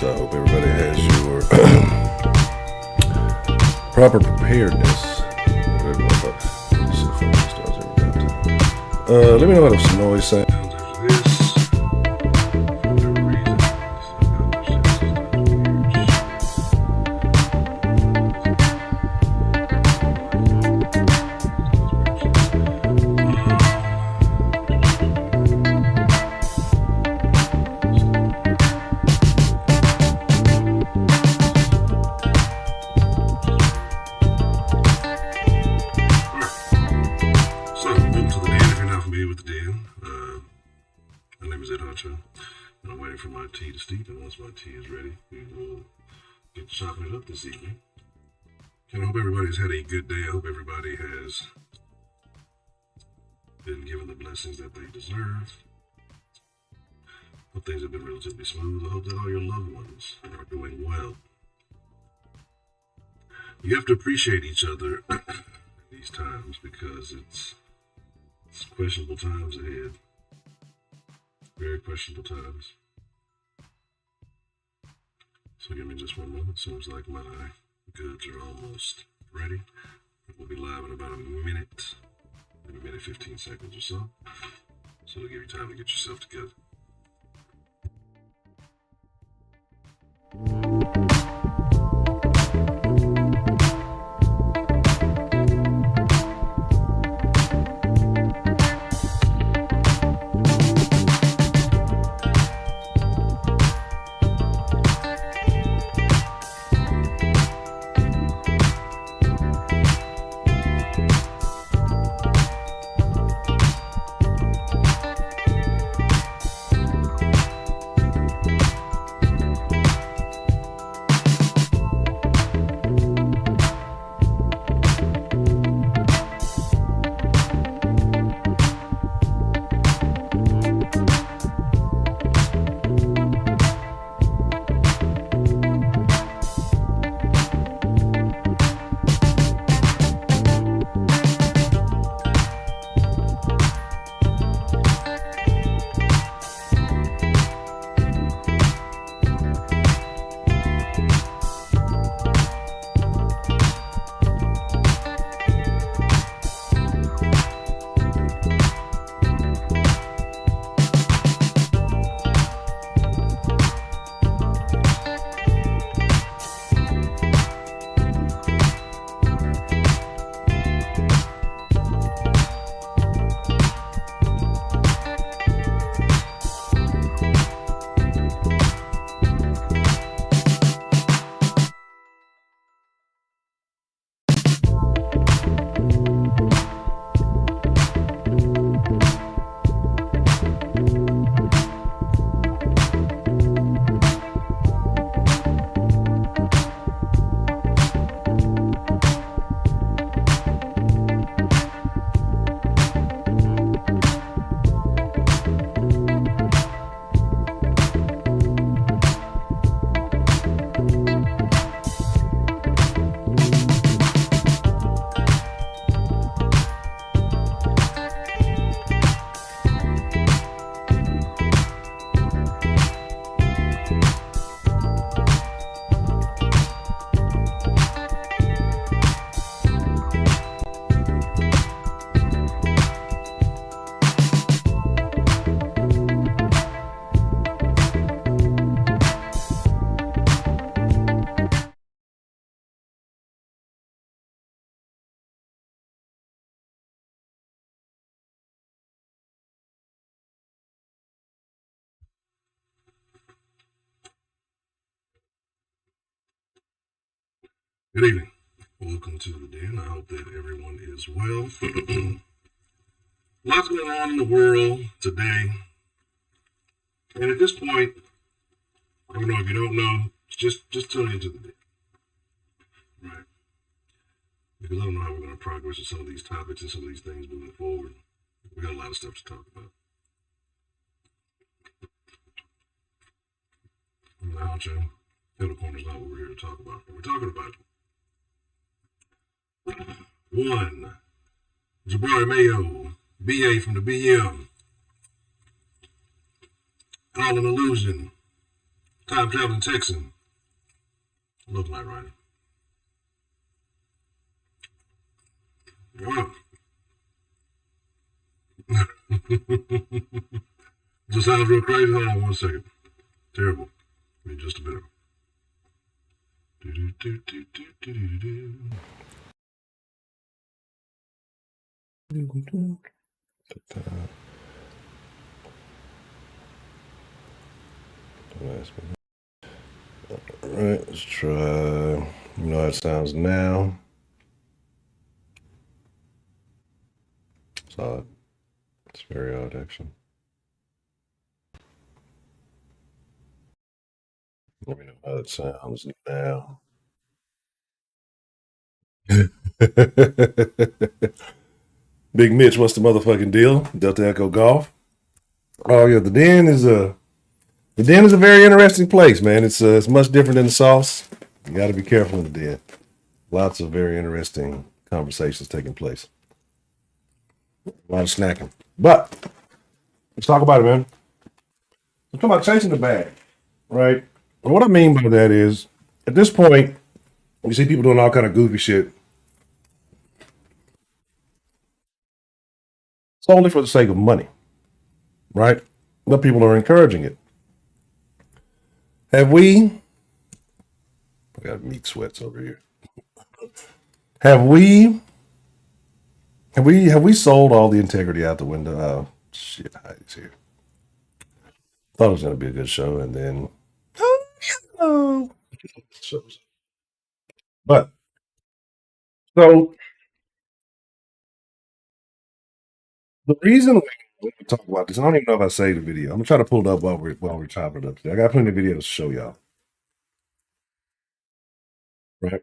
I hope everybody has your proper preparedness. Let me know how the noise sounds after this. And I'm waiting for my tea to steep, and once my tea is ready, we will get chopping it up this evening. And I hope everybody's had a good day. I hope everybody has been given the blessings that they deserve. Hope things have been relatively smooth. I hope that all your loved ones are doing well. You have to appreciate each other in these times because it's questionable times ahead. Very questionable times. So give me just one moment. Seems like my goods are almost ready. We'll be live in about a minute, maybe a minute 15 seconds or so. So it'll give you time to get yourself together. Good evening. Welcome to the den. I hope that everyone is well. Lots going on in the world today. And at this point, I don't know if you don't know, just tune into the den. Right? Because I don't know how we're going to progress with some of these topics and some of these things moving forward. We got a lot of stuff to talk about. Now, Taylor Corner's not what we're here to talk about. We're talking about one, Jabari Mayo, BA from the BM, all an illusion. Time traveling Texan. Love Knight Rider. Wow. Just sounds real crazy. Hold on 1 second. Terrible. Give me just a bit. Alright, let's try. You know how it sounds now. It's odd. It's very odd, actually. Let me know how it sounds now. Big Mitch, what's the motherfucking deal? Delta Echo Golf. Oh yeah, the den is a very interesting place, man. It's much different than the sauce. You got to be careful in the den. Lots of very interesting conversations taking place. A lot of snacking, but let's talk about it, man. Let's talk about chasing the bag, right? And what I mean by that is, at this point, you see people doing all kind of goofy shit solely for the sake of money, right? But people are encouraging it. Have we? I got meat sweats over here. Have we sold all the integrity out the window? Oh shit, Heidi's here. Thought it was gonna be a good show, and then oh, but so the reason we talk about this, I don't even know if I saved the video. I'm gonna try to pull it up while we're chopping it up today. I got plenty of videos to show y'all. Right.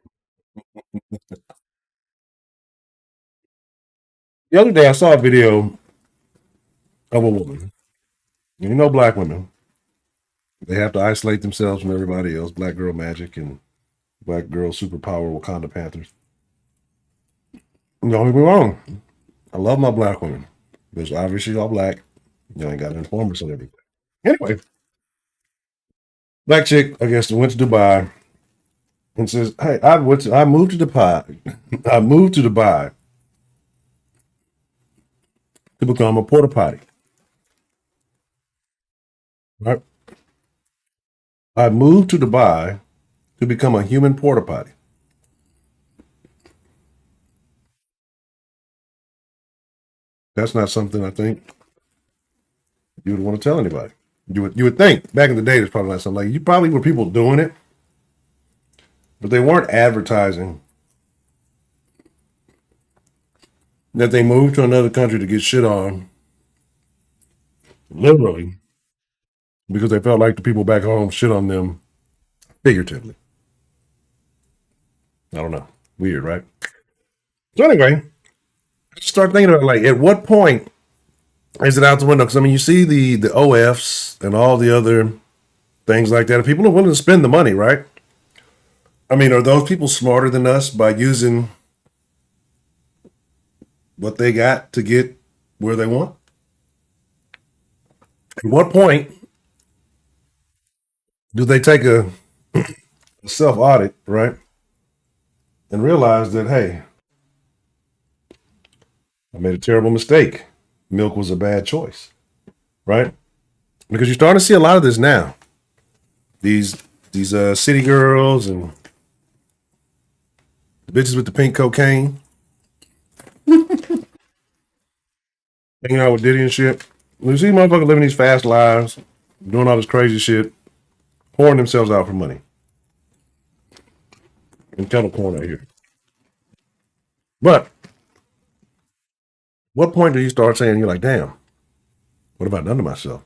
The other day I saw a video of a woman. You know, black women, they have to isolate themselves from everybody else. Black girl magic and black girl superpower Wakanda Panthers. Don't get me wrong. I love my black women. Because obviously y'all black. You ain't got to inform us on everything. Anyway, black chick, I guess, went to Dubai and says, "Hey, I moved to Dubai. I moved to Dubai to become a porta potty. Right? I moved to Dubai to become a human porta potty." That's not something I think you would want to tell anybody. You would think back in the day there's probably not something like you probably were people doing it, but they weren't advertising that they moved to another country to get shit on, literally, because they felt like the people back home shit on them figuratively. I don't know. Weird, right? So anyway, I start thinking about like at what point is it out the window? Because I mean, you see the OFs and all the other things like that. If people are willing to spend the money, right? I mean, are those people smarter than us by using what they got to get where they want? At what point do they take a self audit, right? And realize that, hey, I made a terrible mistake. Milk was a bad choice, right? Because you're starting to see a lot of this now. These city girls and the bitches with the pink cocaine, hanging out with Diddy and shit. You see motherfuckers living these fast lives, doing all this crazy shit, pouring themselves out for money. And kettle corn out here. But what point do you start saying you're like, damn, what have I done to myself?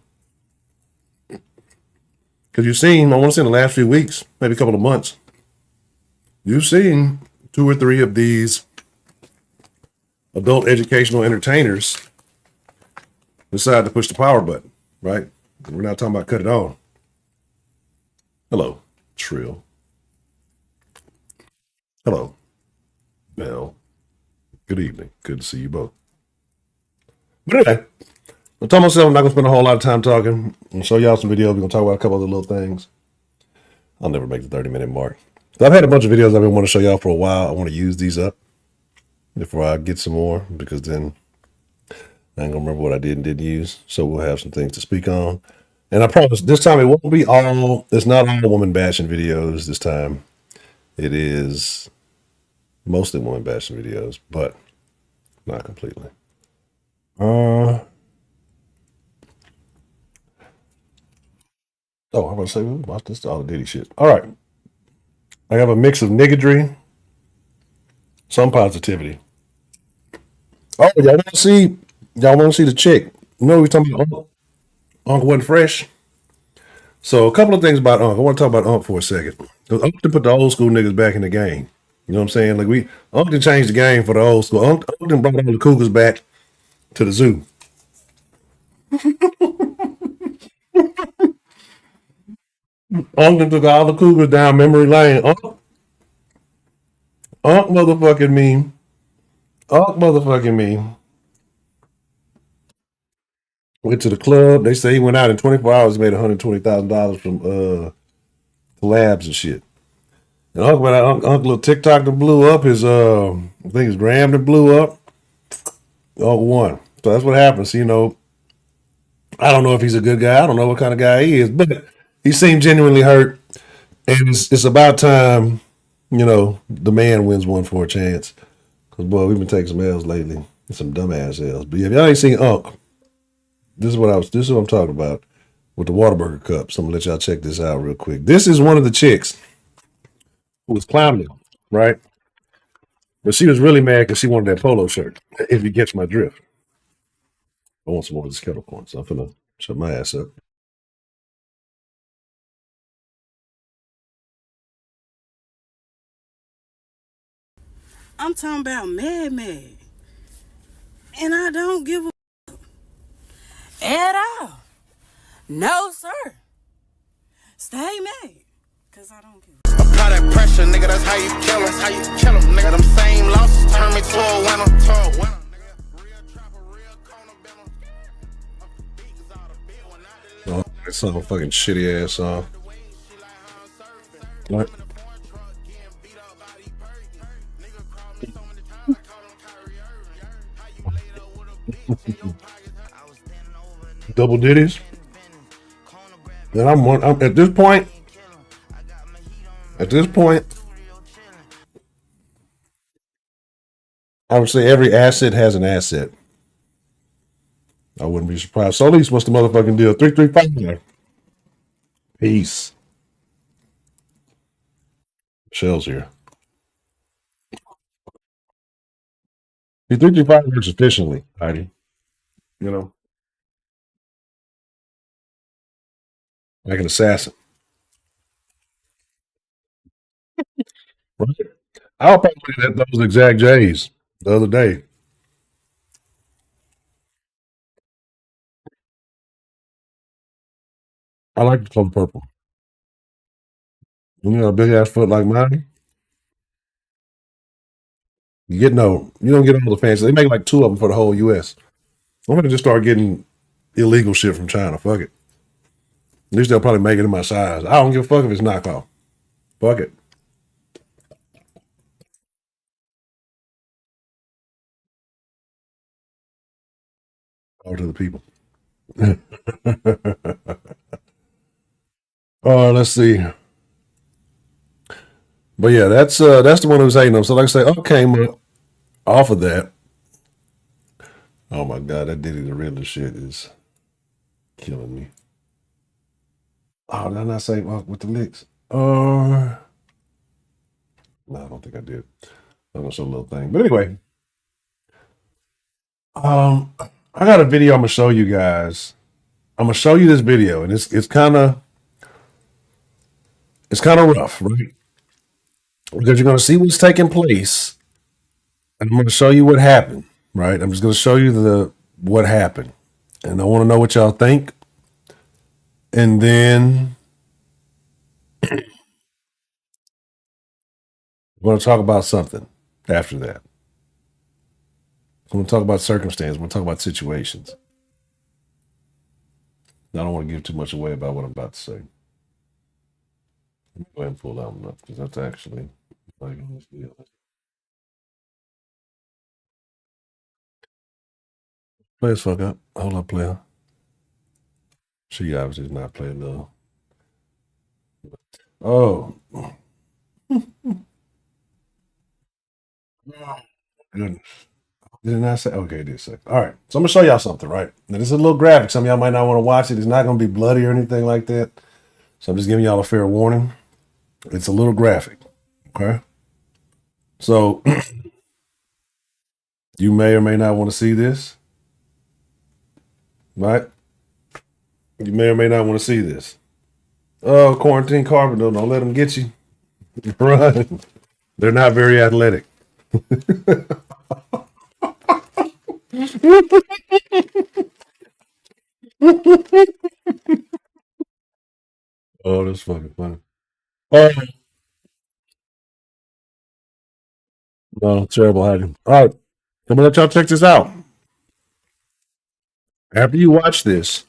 Because you've seen, I want to say in the last few weeks, maybe a couple of months, you've seen 2 or 3 of these adult educational entertainers decide to push the power button, right? We're not talking about cut it on. Hello, Trill. Hello, Bell. Good evening. Good to see you both. But anyway, I told myself I'm not going to spend a whole lot of time talking. I'm going to show y'all some videos. We're going to talk about a couple other little things. I'll never make the 30-minute mark. So I've had a bunch of videos I've been wanting to show y'all for a while. I want to use these up before I get some more, because then I ain't gonna remember what I did and didn't use. So we'll have some things to speak on. And I promise this time it won't be all, it's not all woman bashing videos this time. It is mostly woman bashing videos, but not completely. Oh, I'm about to say, watch this all the Diddy shit. All right. I have a mix of niggardry, some positivity. Oh, y'all want to see the chick. You know, we talking about Uncle wasn't fresh. So a couple of things about Uncle. I want to talk about Uncle for a second. Because Uncle done put the old school niggas back in the game. You know what I'm saying? Like Uncle done changed the game for the old school. Uncle done brought all the cougars back to the zoo. Uncle took all the cougars down memory lane. Uncle motherfucking me. Uncle motherfucking me. Went to the club. They say he went out in 24 hours, made $120,000 from labs and shit. And Uncle little TikTok that blew up. His I think his gram that blew up. Uncle won. So that's what happens. You know, I don't know if he's a good guy. I don't know what kind of guy he is, but he seemed genuinely hurt. And it's about time, you know, the man wins one for a chance. Because boy, we've been taking some L's lately. Some dumbass L's. But yeah, if y'all ain't seen Uncle, this is what I'm talking about with the Whataburger cups. I'm gonna let y'all check this out real quick. This is one of the chicks who was clowning him, right? But she was really mad because she wanted that polo shirt. If you catch my drift. I want some more of this kettle corn, so I'm gonna shut my ass up. I'm talking about mad. And I don't give a at all. No, sir. Stay mad. Cause I don't give a apply that pressure, nigga, that's how you kill him. That's how you kill him, nigga. Them same losses turn me to a winner. Nigga. Real trapper, real corner Oh, that's some fucking shitty ass song. What? Double ditties. Then I'm at this point. At this point, I would say every asset has an asset. I wouldn't be surprised. So at least what's the motherfucking deal? 335. Peace. Shell's here. The 335 works efficiently, Heidi. You know, like an assassin. Right? I was probably at those exact J's the other day. I like the color purple. When you got a big ass foot like mine, you don't get all the fancy. They make like two of them for the whole U.S. I'm gonna just start getting illegal shit from China. Fuck it. At least they'll probably make it in my size. I don't give a fuck if it's knockoff. Fuck it. All to the people. Let's see. But yeah, that's the one who's hating them. So like I say, okay, off of that. Oh my god, that Diddy the Riddler shit is killing me. Oh, did I not say with the licks? No, I don't think I did. I'm gonna show a little thing. But anyway, I got a video I'm gonna show you guys. I'm gonna show you this video, and it's kind of rough, right? Because you're gonna see what's taking place, and I'm gonna show you what happened, right? I'm just gonna show you what happened, and I want to know what y'all think, and then we're gonna talk about something after that. I'm gonna talk about circumstance. We're gonna talk about situations. I don't want to give too much away about what I'm about to say. Go ahead and pull that one up because that's actually like on this deal. Play as fuck up. Hold up, player. She obviously is not playing though. Oh. Goodness. Didn't I say? Okay, this second. All right. So I'm gonna show y'all something, right? Now this is a little graphic. Some of y'all might not want to watch it. It's not gonna be bloody or anything like that. So I'm just giving y'all a fair warning. It's a little graphic. Okay. So you may or may not want to see this. Right? You may or may not want to see this. Oh, quarantine carpenter, don't let them get you. Run. They're not very athletic. Oh, that's fucking funny. Oh, no, terrible hiding. All right. I'm gonna let y'all check this out. After you watch this,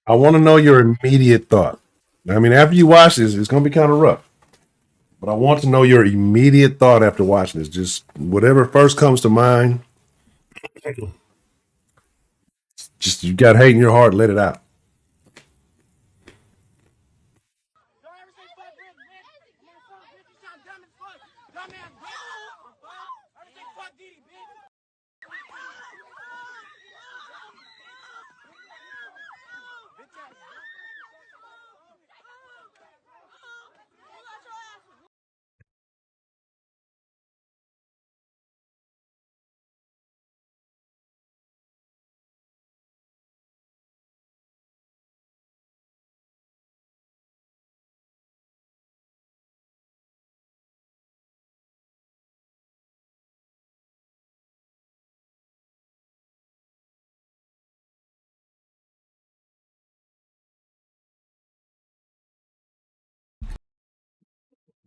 I want to know your immediate thought. I mean, after you watch this, it's gonna be kind of rough. But I want to know your immediate thought after watching this. Just whatever first comes to mind. Just you got hate in your heart, let it out.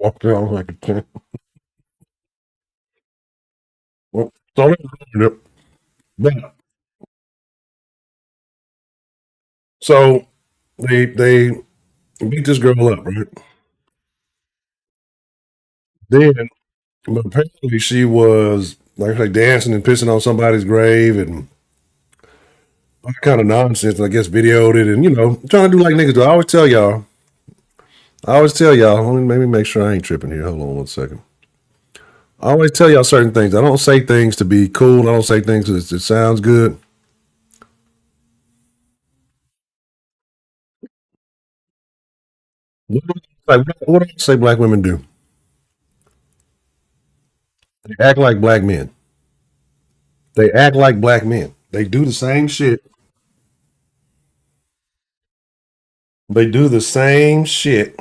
Walk down like a 10. Well, so, but- so they beat this girl up, right? Then, but apparently she was like dancing and pissing on somebody's grave and all kind of nonsense. And I guess videoed it and trying to do like niggas do. I always tell y'all. Let me make sure I ain't tripping here. Hold on one second. I always tell y'all certain things. I don't say things to be cool. I don't say things because it sounds good. What do I say black women do? They act like black men. They act like black men. They do the same shit. They do the same shit.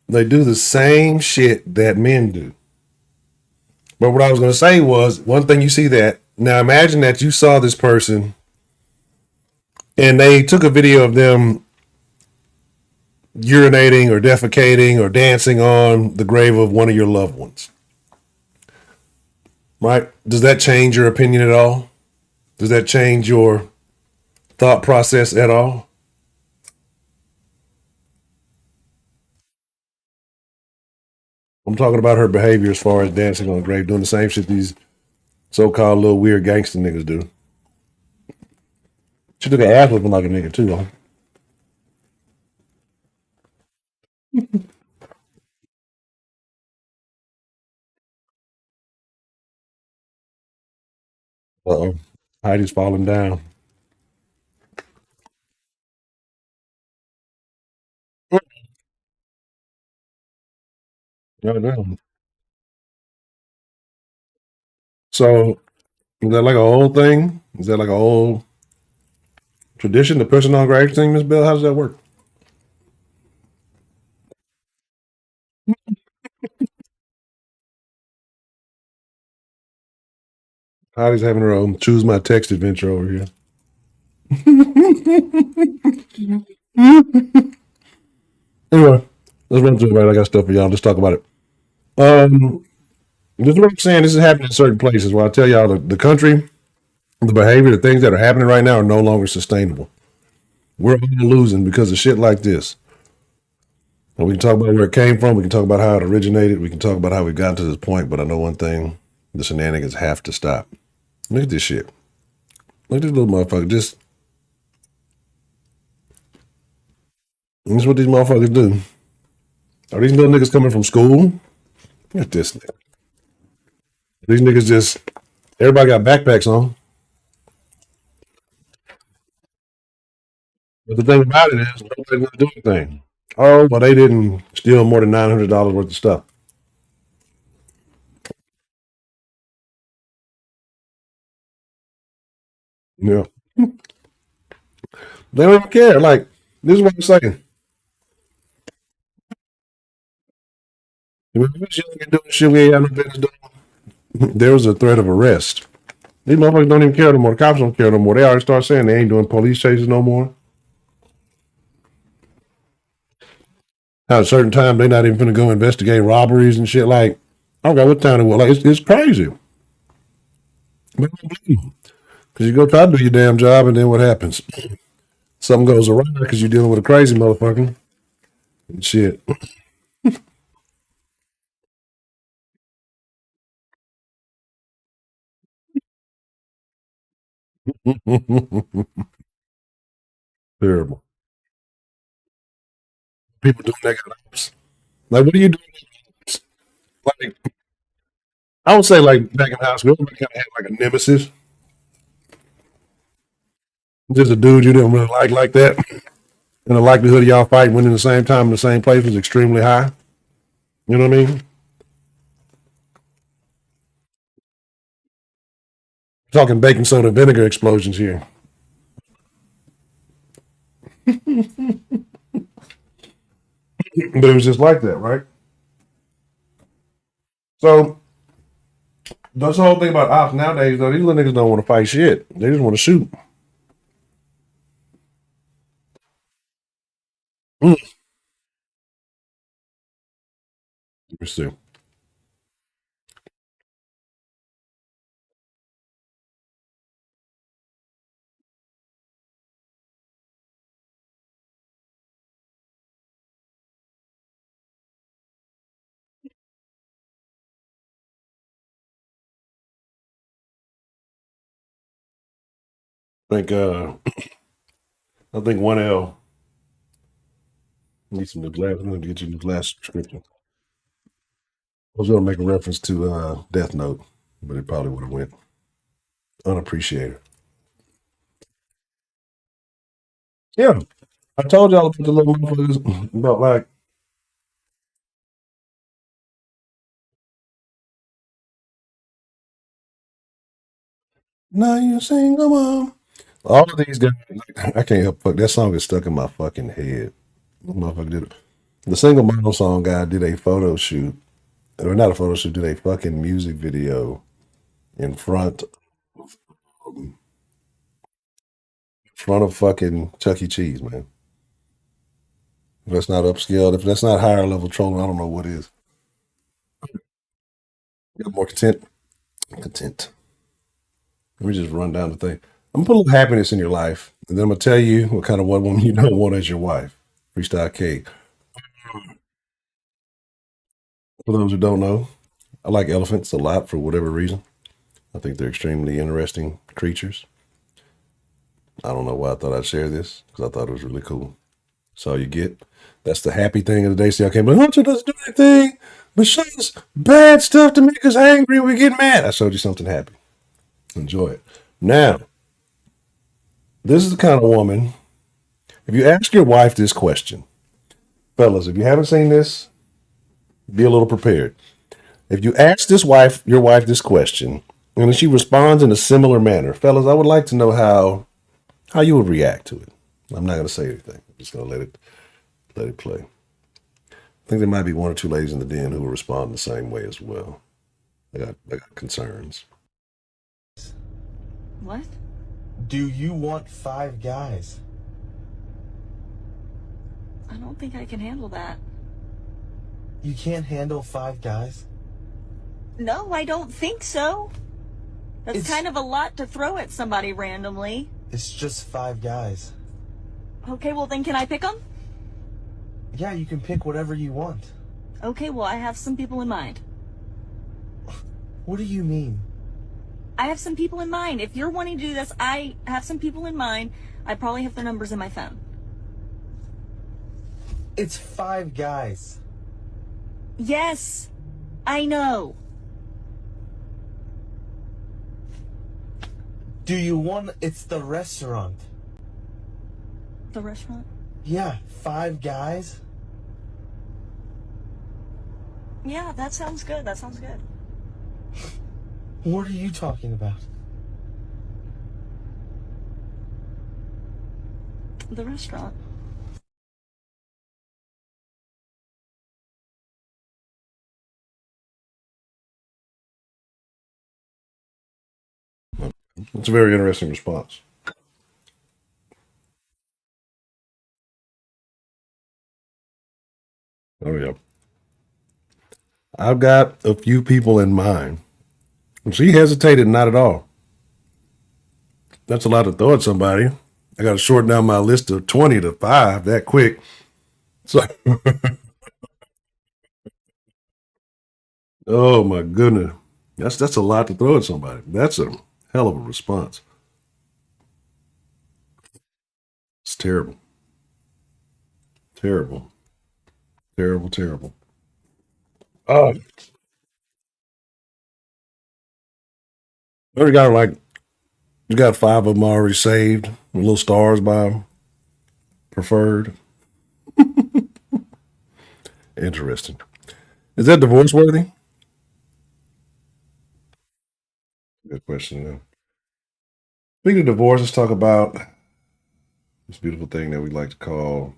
They do the same shit that men do. But what I was going to say was one thing you see that. Now imagine that you saw this person and they took a video of them urinating or defecating or dancing on the grave of one of your loved ones. Right? Does that change your opinion at all? Does that change your thought process at all? I'm talking about her behavior as far as dancing on the grave, doing the same shit these so-called little weird gangster niggas do. She took an ass looking like a nigga too, huh? Uh-oh. Heidi's falling down. Goddamn. So is that like a old thing? Is that like a old tradition? The person on grave thing, Miss Bell? How does that work? Heidi's having her own choose my text adventure over here. Anyway, let's run through it, right? I got stuff for y'all. Let's talk about it. This is what I'm saying. This is happening in certain places where I tell y'all the country, the behavior, the things that are happening right now are no longer sustainable. We're all losing because of shit like this. And we can talk about where it came from. We can talk about how it originated. We can talk about how we got to this point. But I know one thing: the shenanigans have to stop. Look at this shit. Look at this little motherfucker. This is what these motherfuckers do. Are these little niggas coming from school? Look at this nigga. These niggas just, everybody got backpacks on. But the thing about it is, nobody's going to do anything. Oh, but they didn't steal more than $900 worth of stuff. Yeah. They don't even care. Like, this is what I'm saying. If we was young and doing shit we ain't got no business doing, there was a threat of arrest. These motherfuckers don't even care no more. The cops don't care no more. They already start saying they ain't doing police chases no more. At a certain time, they not even finna go investigate robberies and shit. Like, I don't know what time it was. Like, it's crazy. Because you go try to do your damn job, and then what happens? Something goes awry because you're dealing with a crazy motherfucker. And shit. Terrible. People doing negative ops. Like, what are you doing? Like, I would say, like, back in high school, everybody kind of had like a nemesis. Just a dude you didn't really like that. And the likelihood of y'all fighting when in the same time in the same place was extremely high. You know what I mean? Talking baking soda vinegar explosions here. But it was just like that, right? So that's the whole thing about ops nowadays, though. These little niggas don't want to fight shit. They just want to shoot. Let me see. I think 1L needs some new glasses. I'm gonna get you new glass subscription. I was gonna make a reference to Death Note, but it probably would have went unappreciated. Yeah. I told y'all about the little motherfuckers about like now you single mom. All of these guys, like, I can't help. Fuck, that song is stuck in my fucking head. Motherfucker did it. The single mom song guy did a photo shoot, or not a photo shoot, did a fucking music video in front of fucking Chuck E. Cheese, man. If that's not upscale, if that's not higher level trolling, I don't know what is. Got more content. Content. Let me just run down the thing. I'm gonna put a little happiness in your life, and then I'm gonna tell you what kind of one woman you don't want as your wife. Freestyle cake. For those who don't know, I like elephants a lot for whatever reason. I think they're extremely interesting creatures. I don't know why I thought I'd share this because I thought it was really cool. That's all you get. That's the happy thing of the day. See, I can't believe Hunter doesn't do anything but shows bad stuff to make us angry and we get mad. I showed you something happy. Enjoy it. Now, this is the kind of woman, if you ask your wife this question, fellas, if you haven't seen this, be a little prepared. If you ask your wife this question, and she responds in a similar manner, fellas, I would like to know how you would react to it. I'm not going to say anything. I'm just going to let it play. I think there might be one or two ladies in the den who will respond the same way as well. I got concerns. What? Do you want 5 guys? I don't think I can handle that. You can't handle 5 guys? No, I don't think so. That's It's- kind of a lot to throw at somebody randomly. It's just 5 guys. Okay, well then can I pick them? Yeah, you can pick whatever you want. Okay, well I have some people in mind. What do you mean? I have some people in mind. If you're wanting to do this, I have some people in mind. I probably have their numbers in my phone. It's 5 guys. Yes, I know. Do you want... It's the restaurant. The restaurant? Yeah, 5 guys. Yeah, that sounds good. That sounds good. What are you talking about? The restaurant. It's a very interesting response. Oh, yeah. I've got a few people in mind. And she hesitated not at all. That's a lot to throw at somebody. I got to shorten down my list of 20 to 5 that quick. So, oh my goodness. That's a lot to throw at somebody. That's a hell of a response. It's terrible. Terrible. Terrible, terrible. Oh, you got like, you got 5 of them already saved, with little stars by them, preferred. Interesting. Is that divorce worthy? Good question. Speaking of divorce, let's talk about this beautiful thing that we like to call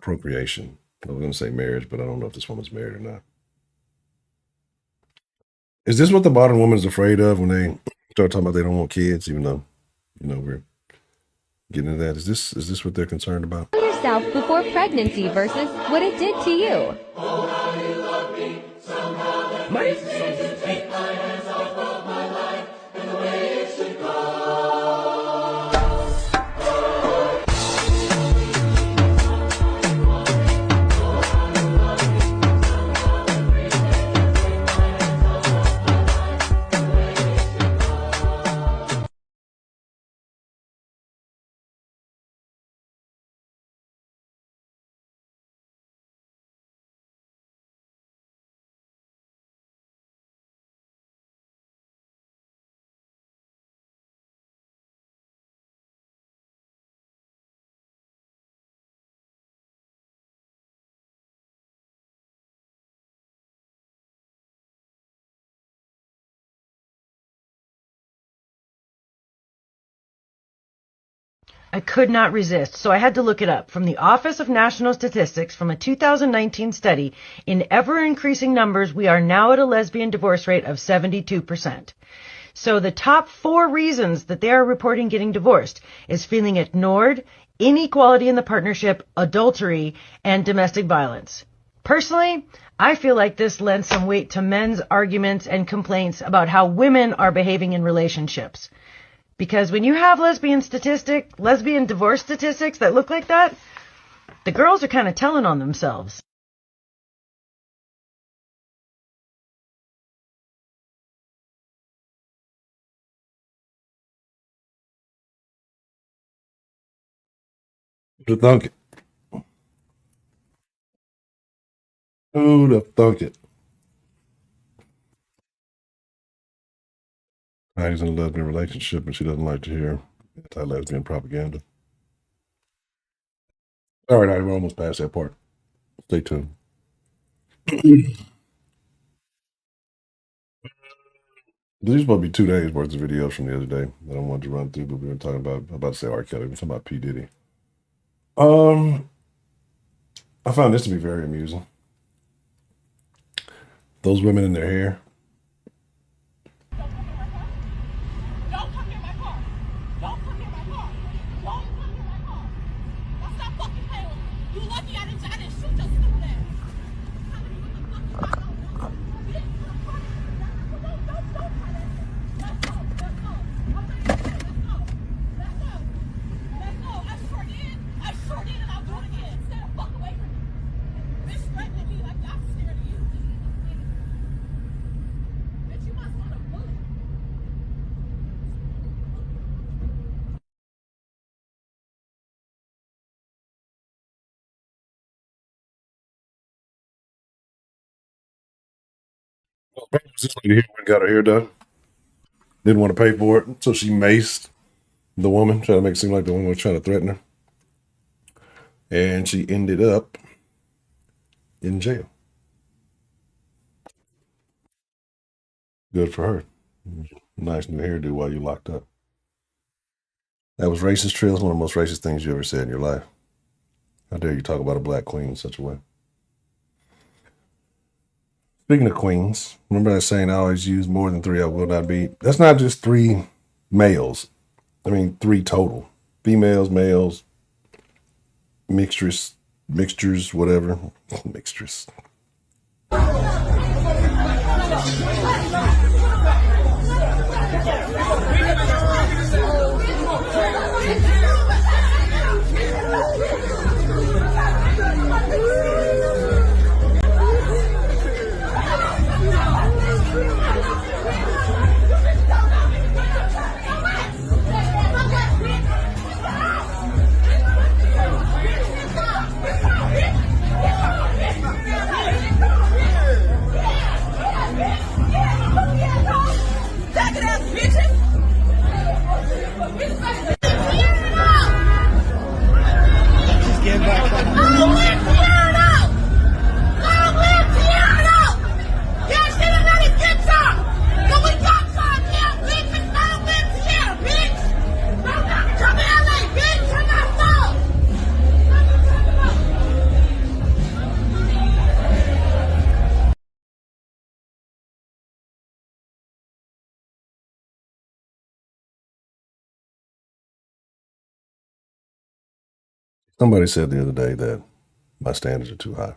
procreation. I was going to say marriage, but I don't know if this woman's married or not. Is this what the modern woman is afraid of when they start talking about they don't want kids, even though, we're getting into that? Is this what they're concerned about? Know yourself before pregnancy versus what it did to you. I could not resist, so I had to look it up. From the Office of National Statistics, from a 2019 study, in ever-increasing numbers, we are now at a lesbian divorce rate of 72%. So the top 4 reasons that they are reporting getting divorced is feeling ignored, inequality in the partnership, adultery, and domestic violence. Personally, I feel like this lends some weight to men's arguments and complaints about how women are behaving in relationships. Because when you have lesbian divorce statistics that look like that, the girls are kind of telling on themselves. Who'd have thunk it? Who'd have thunk it? Heidi's in a lesbian relationship and she doesn't like to hear anti-lesbian propaganda. All right, Heidi, we're almost past that part. Stay tuned. These are supposed to be 2 days worth of videos from the other day that I wanted to run through, but we were talking about, I'm about to say R. Kelly, we were talking about P. Diddy. I found this to be very amusing. Those women in their hair. Don't come near my car. Don't come near my car. Don't come near my car. Don't stop fucking playing with me. You lucky I didn't shoot your stupid ass. Let's go. I sure did. This lady here went and got her hair done. Didn't want to pay for it, so she maced the woman, trying to make it seem like the woman was trying to threaten her. And she ended up in jail. Good for her. Nice new hairdo while you locked up. That was racist, Trill. It's one of the most racist things you ever said in your life. How dare you talk about a black queen in such a way? Speaking of queens, remember that saying I always use more than three I will not be? That's not just three males. I mean, three total. Females, males, mixtures, whatever. Mixtures. Somebody said the other day that my standards are too high.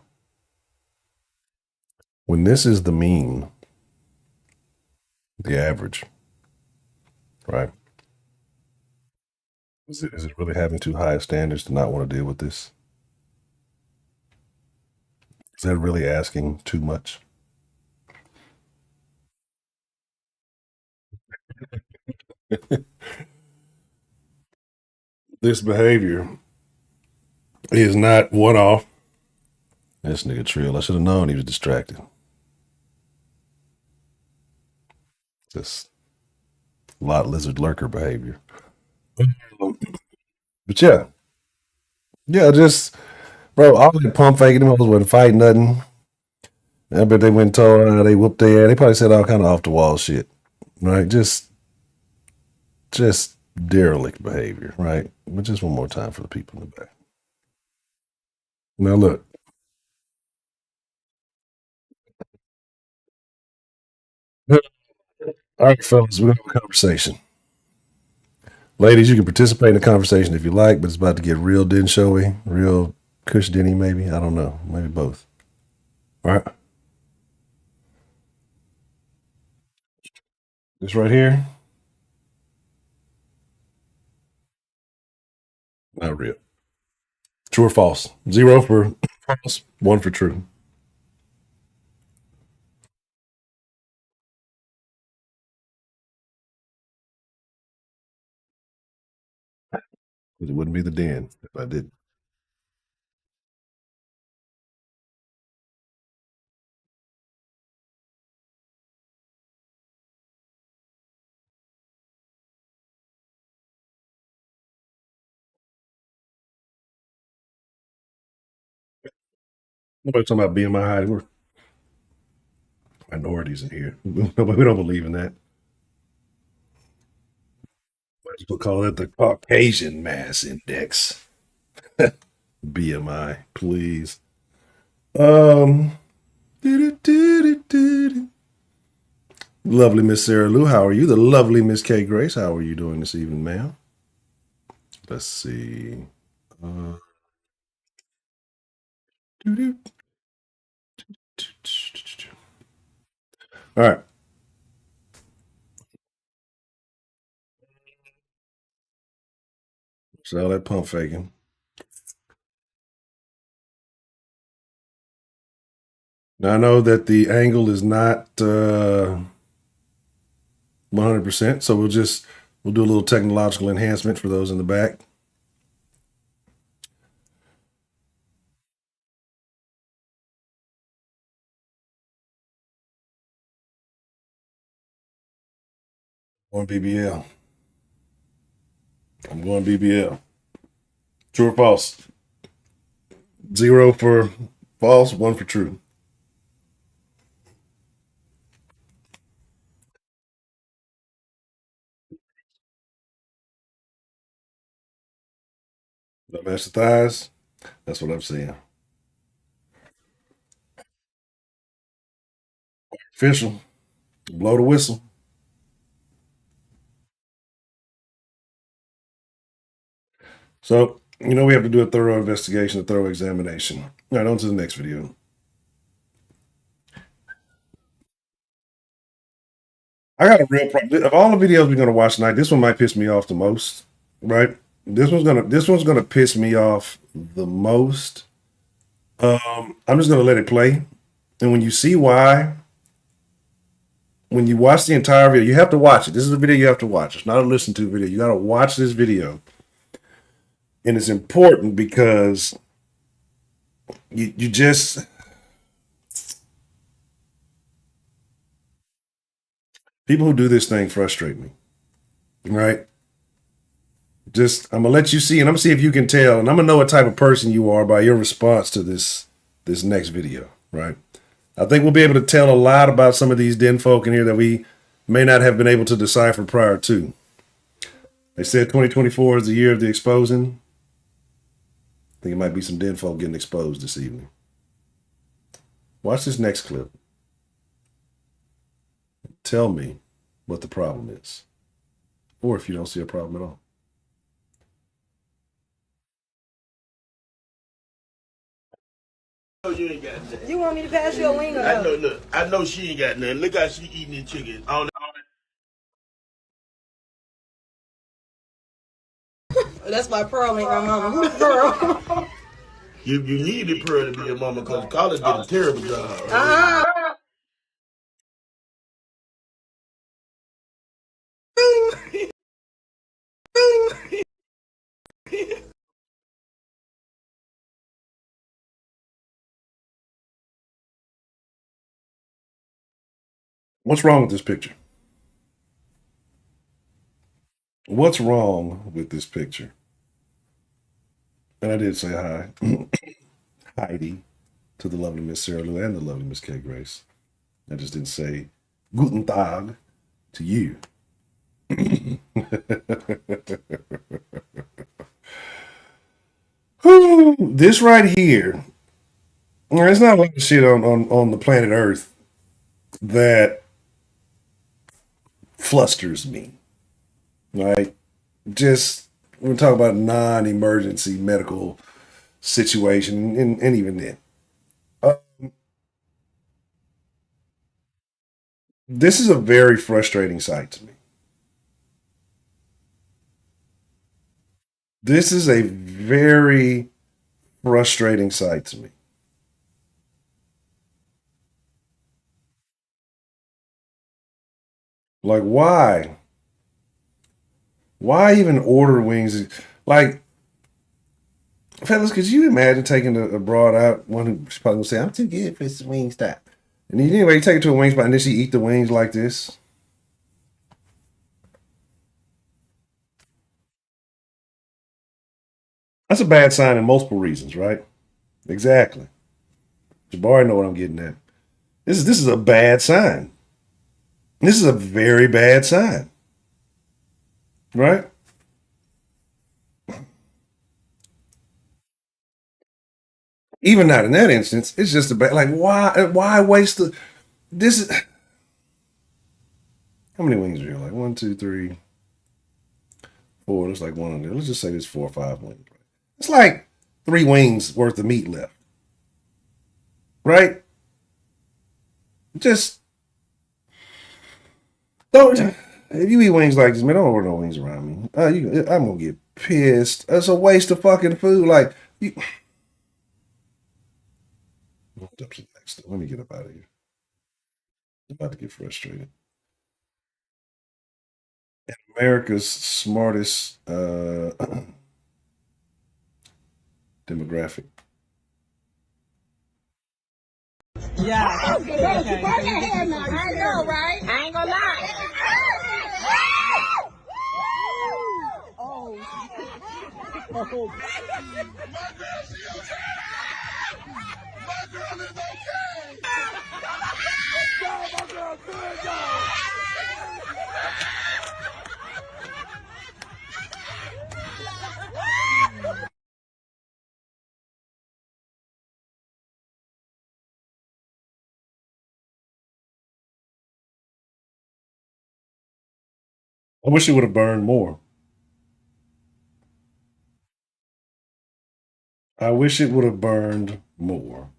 When this is the mean, the average, right? Is it really having too high standards to not want to deal with this? Is that really asking too much? This behavior is not one off. This nigga Trill, I should have known he was distracted. Just lot lizard lurker behavior. But yeah. Yeah, just bro, all that pump faking them hoes wasn't fighting nothing. I bet they went and told her they whooped their ass. They probably said all kind of off the wall shit. Right? Just derelict behavior, right? But just one more time for the people in the back. Now look. All right, fellas, we're gonna have a conversation. Ladies, you can participate in the conversation if you like, but it's about to get real din showy, real cush denny, maybe. I don't know. Maybe both. All right. This right here. Not real. True or false? 0 for false, 1 for true. It wouldn't be the den if I did. Nobody talking about BMI hiding. We're minorities in here. We don't believe in that. We'll call that the Caucasian Mass Index. BMI, please. Lovely Miss Sarah Lou, how are you? The lovely Miss Kay Grace, how are you doing this evening, ma'am? Let's see. All right. So all that pump faking. Now I know that the angle is not 100%, so we'll do a little technological enhancement for those in the back. Going BBL. I'm going BBL. True or false? 0 for false, 1 for true. Don't match the thighs. That's what I'm saying. Official. Blow the whistle. So, we have to do a thorough investigation, a thorough examination. All right, on to the next video. I got a real problem. Of all the videos we're gonna watch tonight, this one might piss me off the most, right? This one's gonna piss me off the most. I'm just gonna let it play. And when you see why, when you watch the entire video, you have to watch it. This is a video you have to watch. It's not a listen to video. You gotta watch this video. And it's important because you just people who do this thing frustrate me. Right? I'm gonna let you see, and I'm gonna see if you can tell, and I'm gonna know what type of person you are by your response to this next video, right? I think we'll be able to tell a lot about some of these den folk in here that we may not have been able to decipher prior to. They said 2024 is the year of the exposing. I think it might be some den folk getting exposed this evening. Watch this next clip. Tell me what the problem is. Or if you don't see a problem at all. You ain't got nothing. You want me to pass you a wing or I know. Look, I know she ain't got nothing. Look how she eating the chicken. That's why Pearl ain't my mama. Who's Pearl? You needed Pearl to be your mama because college did a terrible job. What's wrong with this picture? What's wrong with this picture? And I did say hi, Heidi, to the lovely Miss Sarah Lou and the lovely Miss Kay Grace. I just didn't say Guten Tag to you. This right here, there's not a lot of shit on the planet Earth that flusters me, right? Just when we talk about non-emergency medical situation, and even then, this is a very frustrating sight to me. This is a very frustrating sight to me. Like, why? Why even order wings? Like, fellas, could you imagine taking a broad out, one who's probably gonna say, I'm too good for this Wingstop. And then anyway, you take it to a wing spot and then she eat the wings like this. That's a bad sign in multiple reasons, right? Exactly. Jabari know what I'm getting at. This is a bad sign. This is a very bad sign. Right? Even not in that instance, it's just a bad, like, why waste this is, how many wings are here? Like 1, 2, 3, 4. There's like one on there. Let's just say there's 4 or 5 wings. It's like 3 wings worth of meat left. Right? Just don't. If you eat wings like this, man, don't order no wings around me. I'm gonna get pissed. That's a waste of fucking food. Like, let me get up out of here. I'm about to get frustrated. And America's smartest demographic. Yeah. Okay. I know, right? I ain't gonna lie. girl, she okay. My girl is okay. My girl good, dog. I wish it would have burned more. I wish it would have burned more.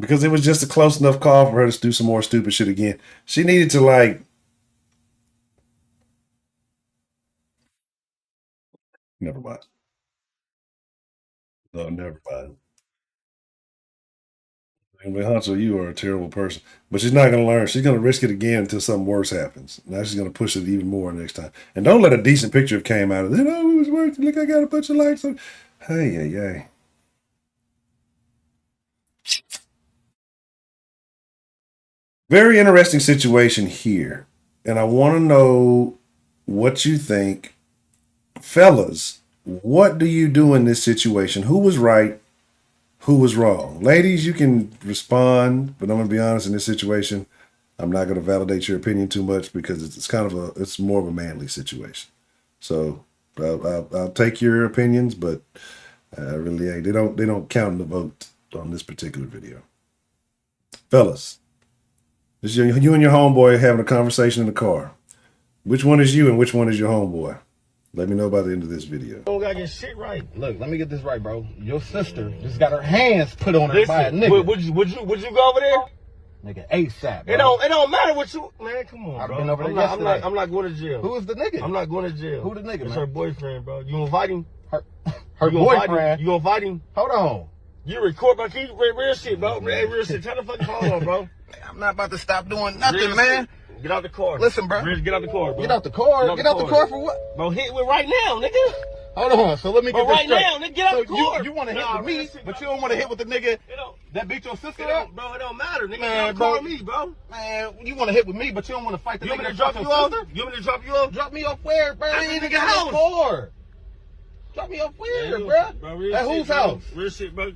Because it was just a close enough call for her to do some more stupid shit again. She needed to, like, never mind. No, never mind. Anyway, Hunter, you are a terrible person. But she's not going to learn. She's going to risk it again until something worse happens. Now she's going to push it even more next time. And don't let a decent picture have came out of it. Oh, it was worth it. Look, I got a bunch of likes. Hey. Very interesting situation here. And I want to know what you think. Fellas, what do you do in this situation? Who was right? Who was wrong? Ladies, you can respond, but I'm going to be honest, in this situation, I'm not going to validate your opinion too much because it's more of a manly situation. So I'll take your opinions, but really, they don't count in the vote on this particular video. Fellas, this is you and your homeboy having a conversation in the car. Which one is you and which one is your homeboy? Let me know by the end of this video. Don't gotta get shit right. Look, let me get this right, bro. Your sister just got her hands put on her by a nigga. Would you go over there? Nigga, ASAP, bro. It don't matter what you, man. Come on, I've bro. been over there yesterday. I'm not going to jail. Who is the nigga? I'm not going to jail. Who the nigga, It's man? her boyfriend, bro. You invite him? Her You boyfriend. gonna invite him? Hold on. You record, but keep real shit, bro. Real shit. Turn the fucking phone on, bro. I'm not about to stop doing nothing, Real man. shit. Get out the car. Listen, bro. Get out the car, bro. Get out the car? Get out the car for what? Bro, hit with right now, nigga. Hold on. So let me get Bro, this right straight. now, nigga, get out the car. You want to hit with me, but you don't want to hit with the nigga that beat your sister up? Bro, it don't matter, nigga. Man, Bro, bro. me, bro. Man, you want to hit with me, but you don't want to fight the You nigga want me to that drop shot you your off? sister? You want me to drop you off? Drop me off where, bro? At I the ain't nigga even got house. no car. Drop me off where, bro? Real At shit, whose bro. house? Real shit, bro.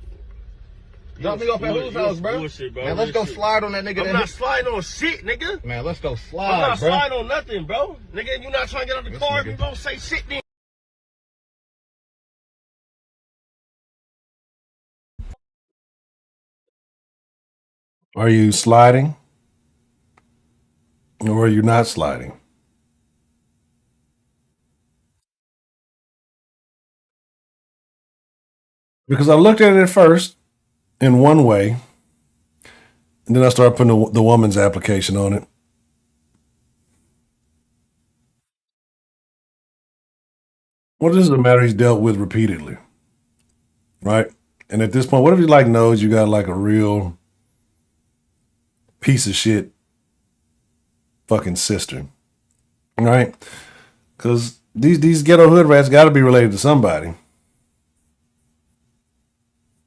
Drop me off at whose house, bro? Bullshit, bro. Man, let's go slide on that nigga. I'm not sliding on shit, nigga. Man, let's go I'm slide, not bro. sliding on nothing, bro. Nigga, you not trying to get out the This car if nigga. you gonna say shit then. Are you sliding? Or are you not sliding? Because I looked at it at first in one way, and then I started putting the woman's application on it. Well, this is a matter he's dealt with repeatedly, right? And at this point, what if he like knows you got like a real piece of shit fucking sister, right? Because these ghetto hood rats got to be related to somebody.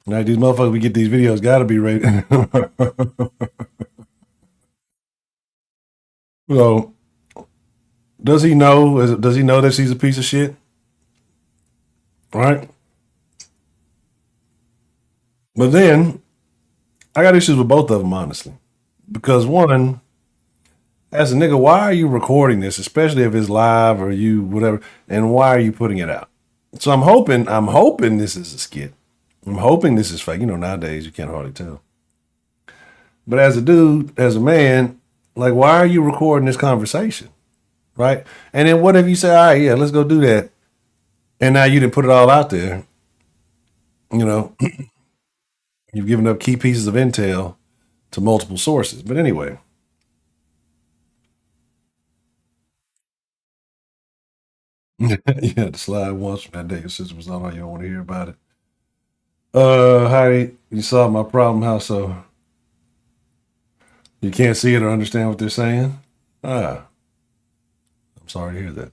Right, these motherfuckers we get these videos got to be rated. So, does he know? Does he know that she's a piece of shit? Right. But then, I got issues with both of them, honestly, because one, as a nigga, why are you recording this, especially if it's live or you whatever, and why are you putting it out? So I'm hoping this is a skit. I'm hoping this is fake. You know, nowadays you can't hardly tell. But as a dude, as a man, like, why are you recording this conversation? Right? And then what if you say, all right, yeah, let's go do that. And now you didn't put it all out there. You know, you've given up key pieces of intel to multiple sources. But anyway. You had to slide once from that day your sister was on. You don't want to hear about it. Heidi, you solved my problem. How so? You can't see it or understand what they're saying? I'm sorry to hear that.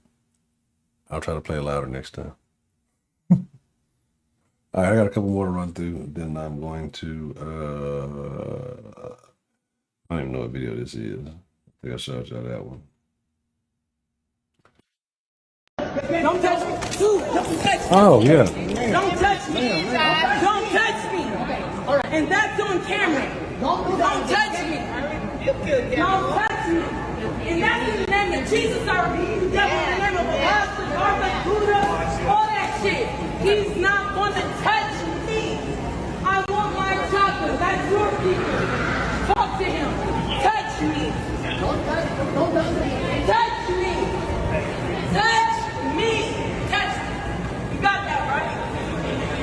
I'll try to play it louder next time. All right, I got a couple more to run through. Then I'm going to, I don't even know what video this is. I think I showed y'all that one. Don't touch me. Don't touch me. Oh, yeah. Don't touch me. Don't touch me. And that's on camera. Don't touch me. Don't touch me. And that's in the name of Jesus, I repeat. You devil, in the name of Allah, Buddha, all that shit. He's not going to touch me. I want my chocolate. That's your people. Talk to him. Touch me. Touch me. Touch me. Touch me. You got that right?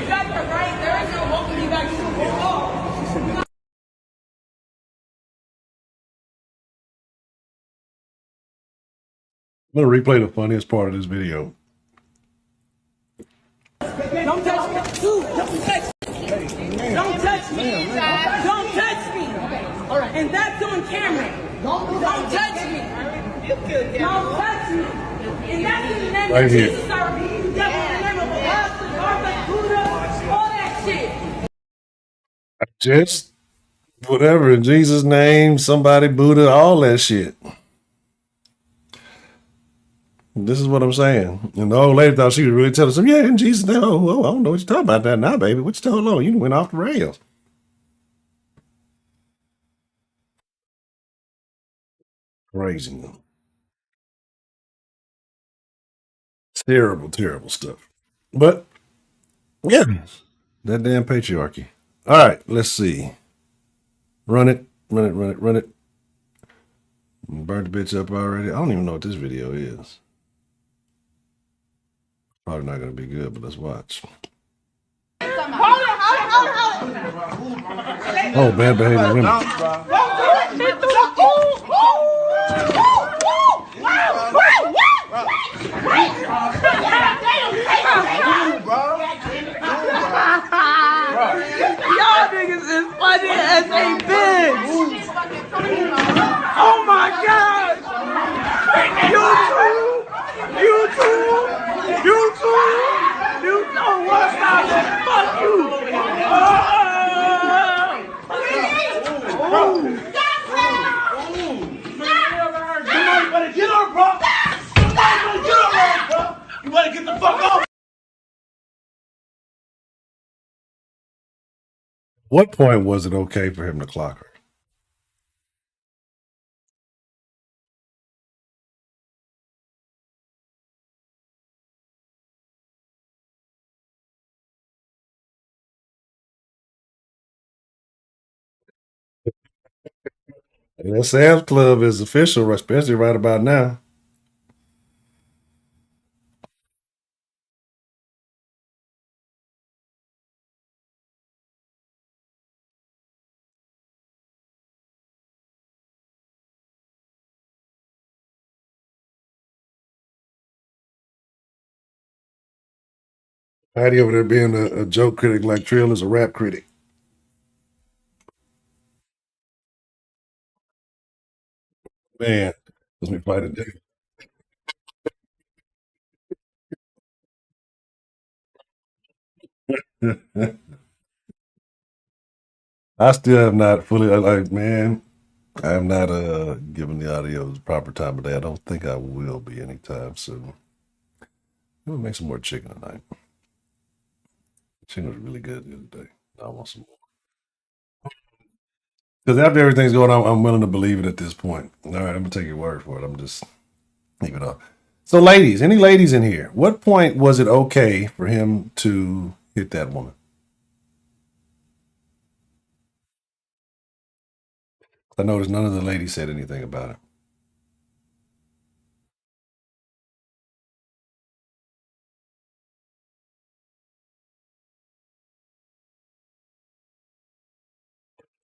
You got that right? There is no welcome you back to the world. I'm gonna replay the funniest part of this video. Don't touch me. Don't touch me. Don't touch me. Don't touch me. And that's on camera. Don't touch me. Don't touch me. And that's in the name Right of here. Jesus, I repeat. You devil, in the name of Allah, Buddha, all that shit. Just whatever in Jesus' name, somebody, Buddha, all that shit. This is what I'm saying. And the old lady thought she was really telling us, yeah, in Jesus' name. Oh, I don't know what you're talking about that now, baby. What you talking about? You went off the rails. Crazy. Terrible, terrible stuff. But, yeah, that damn patriarchy. All right, let's see. Run it. Burnt the bitch up already. I don't even know what this video is. Probably not going to be good, but let's watch. Oh, bad behavior women. Y'all niggas is funny as a bitch. Oh my God. You too. What's up? Fuck you. Somebody better get her, bro. You better get the fuck off. What point was it okay for him to clock her? And Sam's Club is official, especially right about now. Patty over there being a joke critic like Trill is a rap critic. Man, let me fight it. I still have not fully man. I have not given the audio the proper time of day. I don't think I will be anytime soon. I'm gonna make some more chicken tonight. Chicken was really good the other day. I want some more. Because after everything's going on, I'm willing to believe it at this point. All right, I'm gonna take your word for it. I'm just leave it up. So, ladies, any ladies in here? What point was it okay for him to hit that woman? I noticed none of the ladies said anything about it.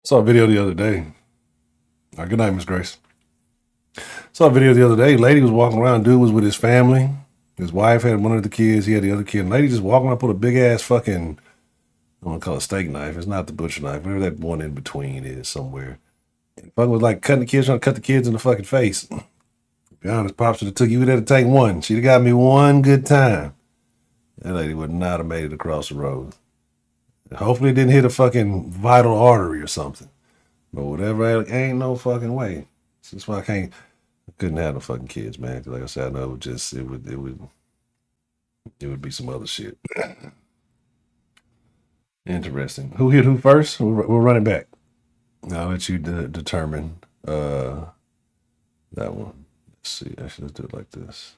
Saw a video the other day. Good night, Miss Grace. Saw a video the other day. Lady was walking around. Dude was with his family. His wife had one of the kids. He had the other kid. And lady just walking around, put a big ass fucking, I want to call it a steak knife. It's not the butcher knife. Whatever that one in between is somewhere. And fucking was like cutting the kids, trying to cut the kids in the fucking face. To be honest, Pops should have took you there to take one. She'd have got me one good time. That lady would not have made it across the road. Hopefully it didn't hit a fucking vital artery or something. But whatever, ain't no fucking way. That's why I couldn't have no fucking kids, man. 'Cause like I said, I know it would It would be some other shit. Interesting. Who hit who first? We'll run it back. I'll let you determine that one. Let's see. Actually, let's do it like this.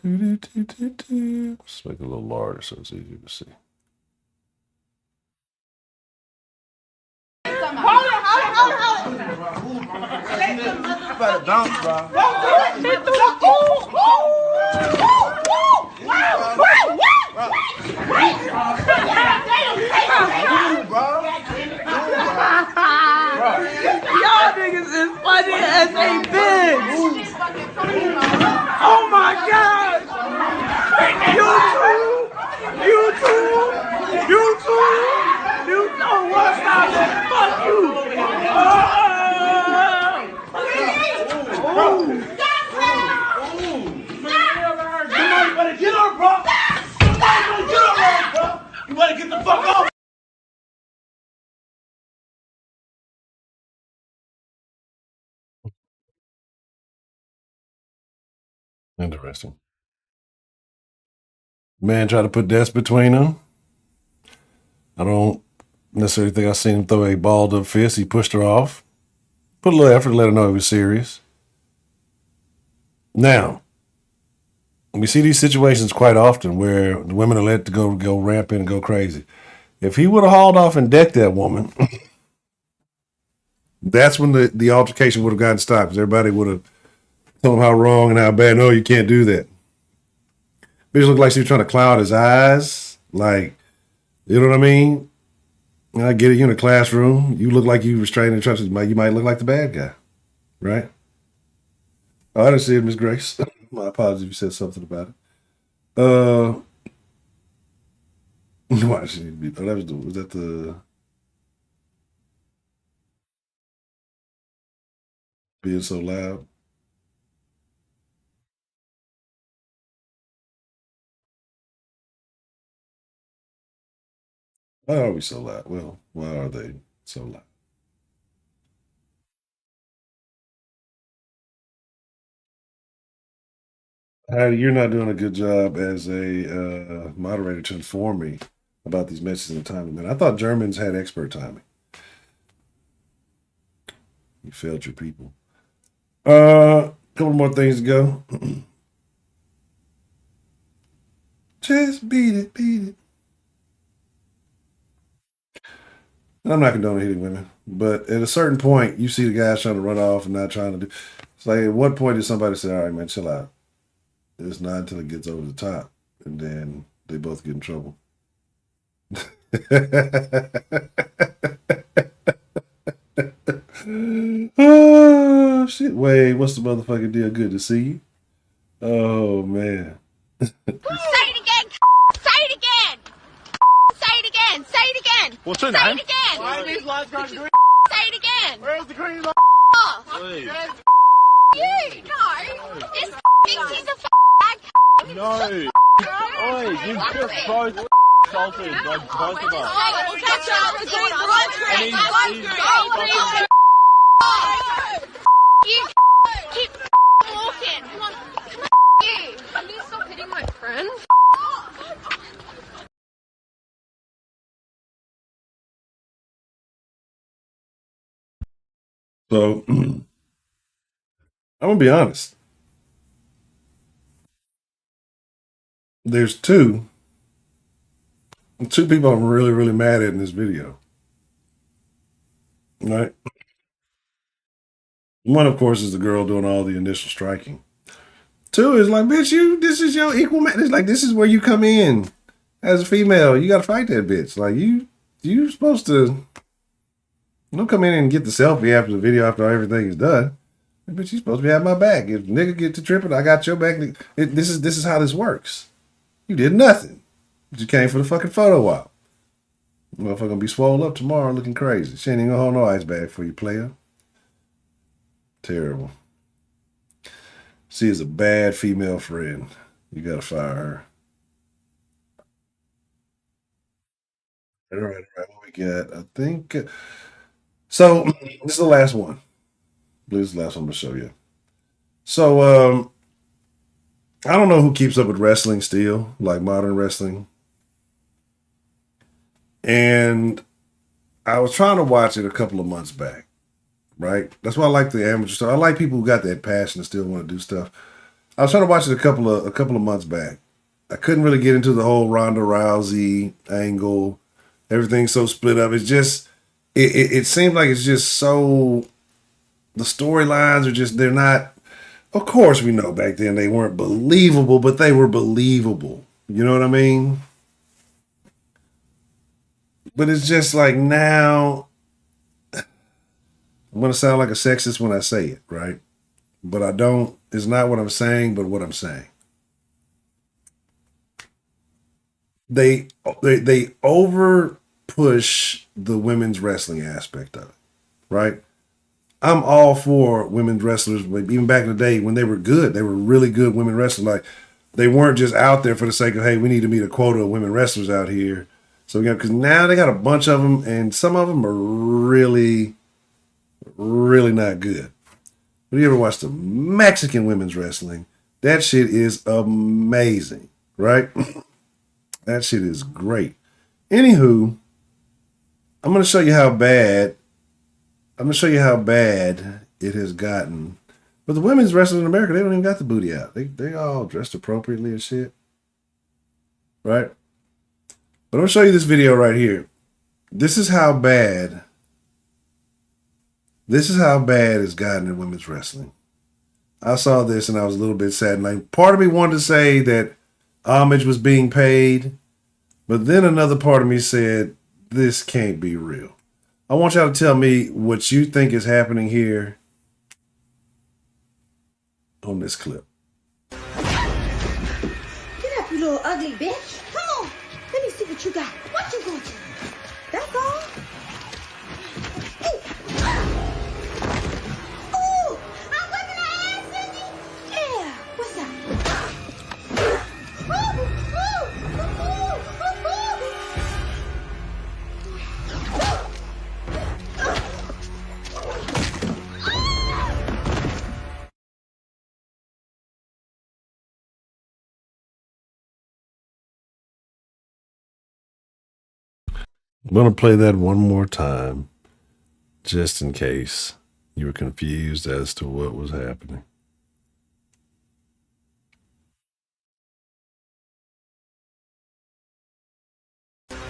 Let's make it a little larger so it's easier to see. Y'all niggas is funny as a bitch. Oh my god. You too. What's up? Fuck you. Somebody better get her, bro. You better get the fuck off. Interesting. Man tried to put deaths between them. I don't necessarily think I seen him throw a balled up fist. He pushed her off. Put a little effort to let her know he was serious. Now, we see these situations quite often where the women are let to go rampant and go crazy. If he would have hauled off and decked that woman, that's when the altercation would have gotten stopped. Because everybody would have told him how wrong and how bad. No, you can't do that. Bitch looked like she was trying to cloud his eyes. Like, you know what I mean? And I get it. You're in a classroom. You look like you restrained and trusted. You might look like the bad guy, right? Oh, I didn't see it, Miss Grace. My apologies if you said something about it. Why she need to be? Oh, was that the being so loud? Why are we so loud? Well, why are they so loud? Heidi, you're not doing a good job as a moderator to inform me about these messages and timing. Man, I thought Germans had expert timing. You failed your people. Couple more things to go. Just beat it. I'm not condoning hitting women, but at a certain point, you see the guys trying to run off and not trying to do. It's like, at what point does somebody say, "All right, man, chill out"? It's not until it gets over the top, and then they both get in trouble. Oh shit! Wait, what's the motherfucking deal? Good to see you. Oh man. Say it again. Say it again. Say it again. Say it again. What's her Say name? it again. Why are these lights going green? Say it again. Where's the green light? Oh, Please. you. No. This thinks he's a bad. No. Oi, you just both salted, like both of us. We'll catch up. The green light's green. You keep walking. Come on. You. Can you stop hitting my friend? So I'm gonna be honest. There's two people I'm really mad at in this video. Right? One, of course, is the girl doing all the initial striking. Two is like, bitch, this is your equal man. It's like, this is where you come in as a female. You gotta fight that bitch. Like, you supposed to don't come in and get the selfie after the video after everything is done. But you supposed to be at my back. If nigga get to tripping, I got your back. This is how this works. You did nothing. You came for the fucking photo op. Motherfucker gonna be swole up tomorrow looking crazy. She ain't even gonna hold no ice bag for you, player. Terrible. She is a bad female friend. You gotta fire her. All right. What we got? I think. So this is the last one. This is the last one I'm gonna show you. So I don't know who keeps up with wrestling still, like modern wrestling. And I was trying to watch it a couple of months back, right? That's why I like the amateur stuff. I like people who got that passion and still want to do stuff. I was trying to watch it a couple of months back. I couldn't really get into the whole Ronda Rousey angle. Everything's so split up. It's just it seems like it's just so, the storylines are just, they're not, of course we know back then they weren't believable, but they were believable. You know what I mean? But it's just like now, I'm going to sound like a sexist when I say it, right? But I don't, it's not what I'm saying, but what I'm saying. They over push the women's wrestling aspect of it, right? I'm all for women's wrestlers, even back in the day when they were good. They were really good women wrestlers. Like, they weren't just out there for the sake of, hey, we need to meet a quota of women wrestlers out here. So we got, because now they got a bunch of them, and some of them are really, really not good. But you ever watch the Mexican women's wrestling? That shit is amazing, right? That shit is great. Anywho, I'm going to show you how bad it has gotten. But the women's wrestlers in America, they don't even got the booty out. They all dressed appropriately and shit. Right? But I'm going to show you this video right here. This is how bad it's gotten in women's wrestling. I saw this and I was a little bit sad. And like, part of me wanted to say that homage was being paid, but then another part of me said, this can't be real. I want y'all to tell me what you think is happening here on this clip. Get up, you little ugly bitch. Come on. Let me see what you got. What you gonna do? That's all. Ooh, I'm whipping her ass, Cindy. Yeah, what's up? I'm going to play that one more time, just in case you were confused as to what was happening. Get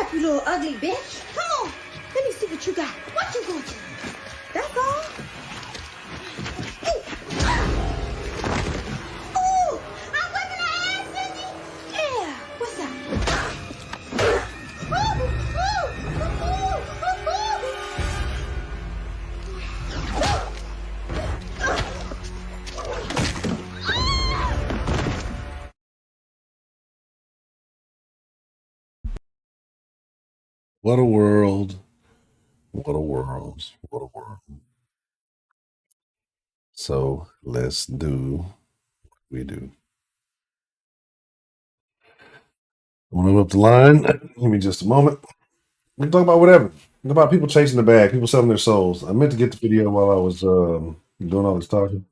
up, you little ugly bitch. Come on. Let me see what you got. What you gonna do? That's all. Ooh, I'm whipping her ass, Cindy. Yeah, what's up? What a world. What a world. What a world. So let's do what we do. I'm going to up the line. Give me just a moment. We can talk about whatever. Talk about people chasing the bag, people selling their souls. I meant to get the video while I was doing all this talking.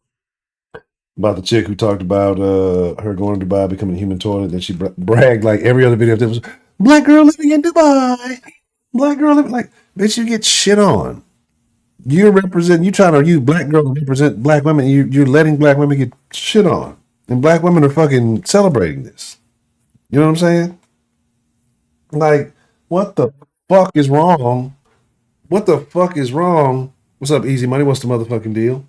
About the chick who talked about her going to Dubai, becoming a human toilet. Then she bragged like every other video. There was black girl living in Dubai. Black girl living, like, bitch, you get shit on. You're trying to use black girl to represent black women. You're letting black women get shit on. And black women are fucking celebrating this. You know what I'm saying? Like, what the fuck is wrong? What the fuck is wrong? What's up, Easy Money? What's the motherfucking deal?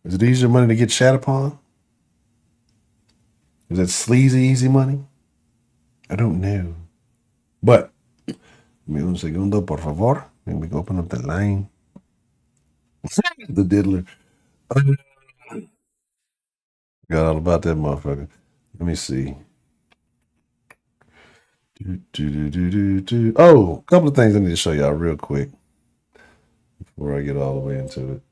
Is it easier money to get shat upon? Is that sleazy easy money? I don't know. But, un segundo, por favor. Let me open up the line. The diddler. Got all about that motherfucker. Let me see. Oh, a couple of things I need to show y'all real quick before I get all the way into it.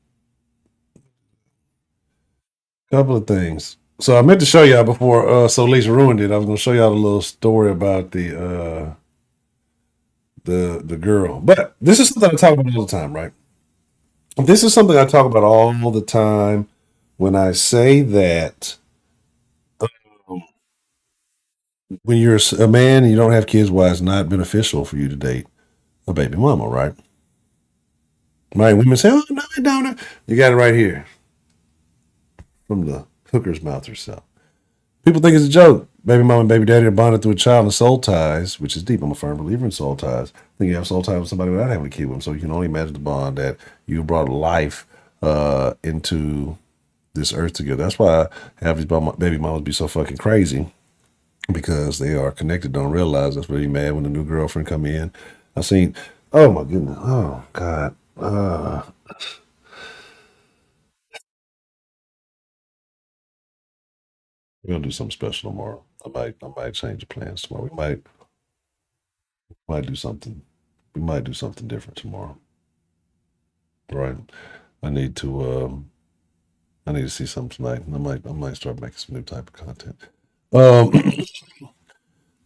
Couple of things. So I meant to show y'all before So Lisa ruined it. I was going to show y'all a little story about the girl. But this is something I talk about all the time, right? This is something I talk about all the time when I say that when you're a man and you don't have kids, why it's not beneficial for you to date a baby mama, right? Right? Women say, "Oh no, I don't." You got it right here from the hooker's mouth herself. People think it's a joke. Baby mama and baby daddy are bonded through a child and soul ties, which is deep. I'm a firm believer in soul ties. I think you have soul ties with somebody without having a kid with them, so you can only imagine the bond that you brought life into this earth together. That's why I have these baby mamas be so fucking crazy, because they are connected, don't realize. That's really mad when the new girlfriend come in. I seen, oh my goodness, oh God. We're gonna do something special tomorrow. I might change the plans tomorrow. Might do something. We might do something different tomorrow. Right. I need to see something tonight. I might start making some new type of content.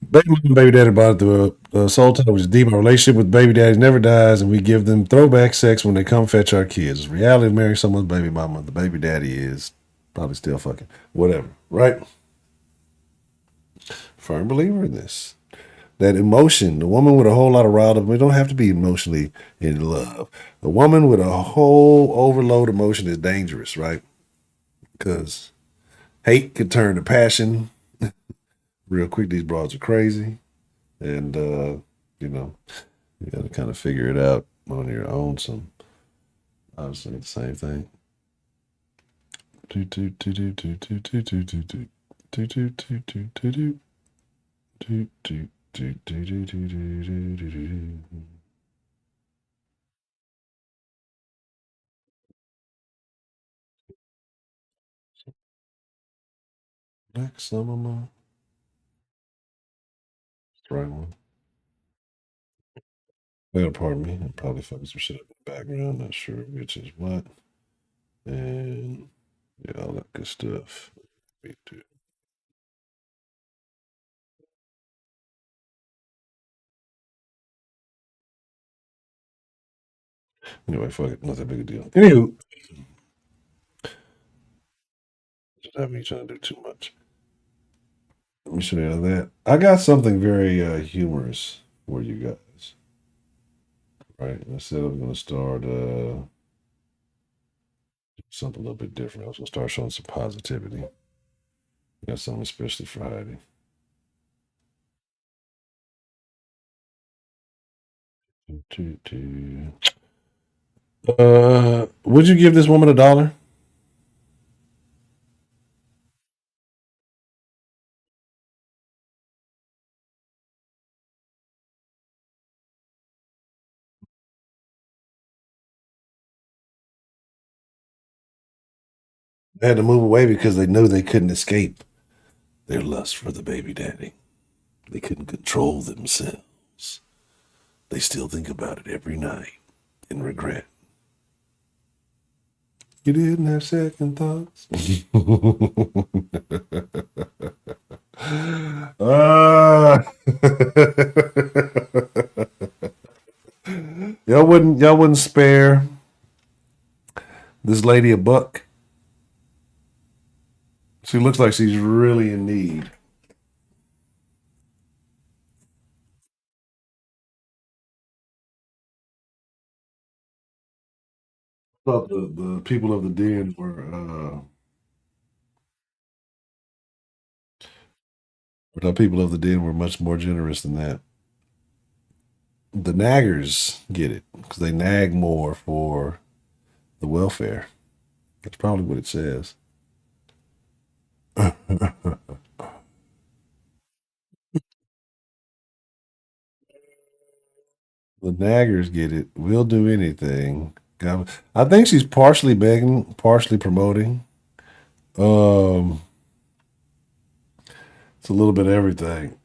Baby mama and baby daddy bonded through a soul tie, which is deep. Our relationship with baby daddies never dies, and we give them throwback sex when they come fetch our kids. It's reality of marrying someone's baby mama. The baby daddy is probably still fucking whatever, right? Firm believer in this. That emotion, the woman with a whole lot of riled up, we don't have to be emotionally in love. The woman with a whole overload emotion is dangerous, right? Because hate could turn to passion real quick. These broads are crazy. And, you know, you got to kind of figure it out on your own. So, obviously, the same thing. Black Summer Month. That's the right one. Well, pardon me. I'm probably fucking some shit up in the background. Not sure which is what. And yeah, all that good stuff. Me too. Anyway, fuck it. Not that big a deal. Anywho, just have me trying to do too much. Let me show you that. I got something very humorous for you guys. Right. I said I'm going to start something a little bit different. I was going to start showing some positivity. Got something especially Friday. Would you give this woman $1? They had to move away because they knew they couldn't escape their lust for the baby daddy. They couldn't control themselves. They still think about it every night in regret. You didn't have second thoughts. Y'all wouldn't spare this lady a buck. She looks like she's really in need. Thought the people of the den were the people of the den were much more generous than that. The naggers get it because they nag more for the welfare. That's probably what it says. The naggers get it. We'll do anything. I think she's partially begging, partially promoting. It's a little bit of everything.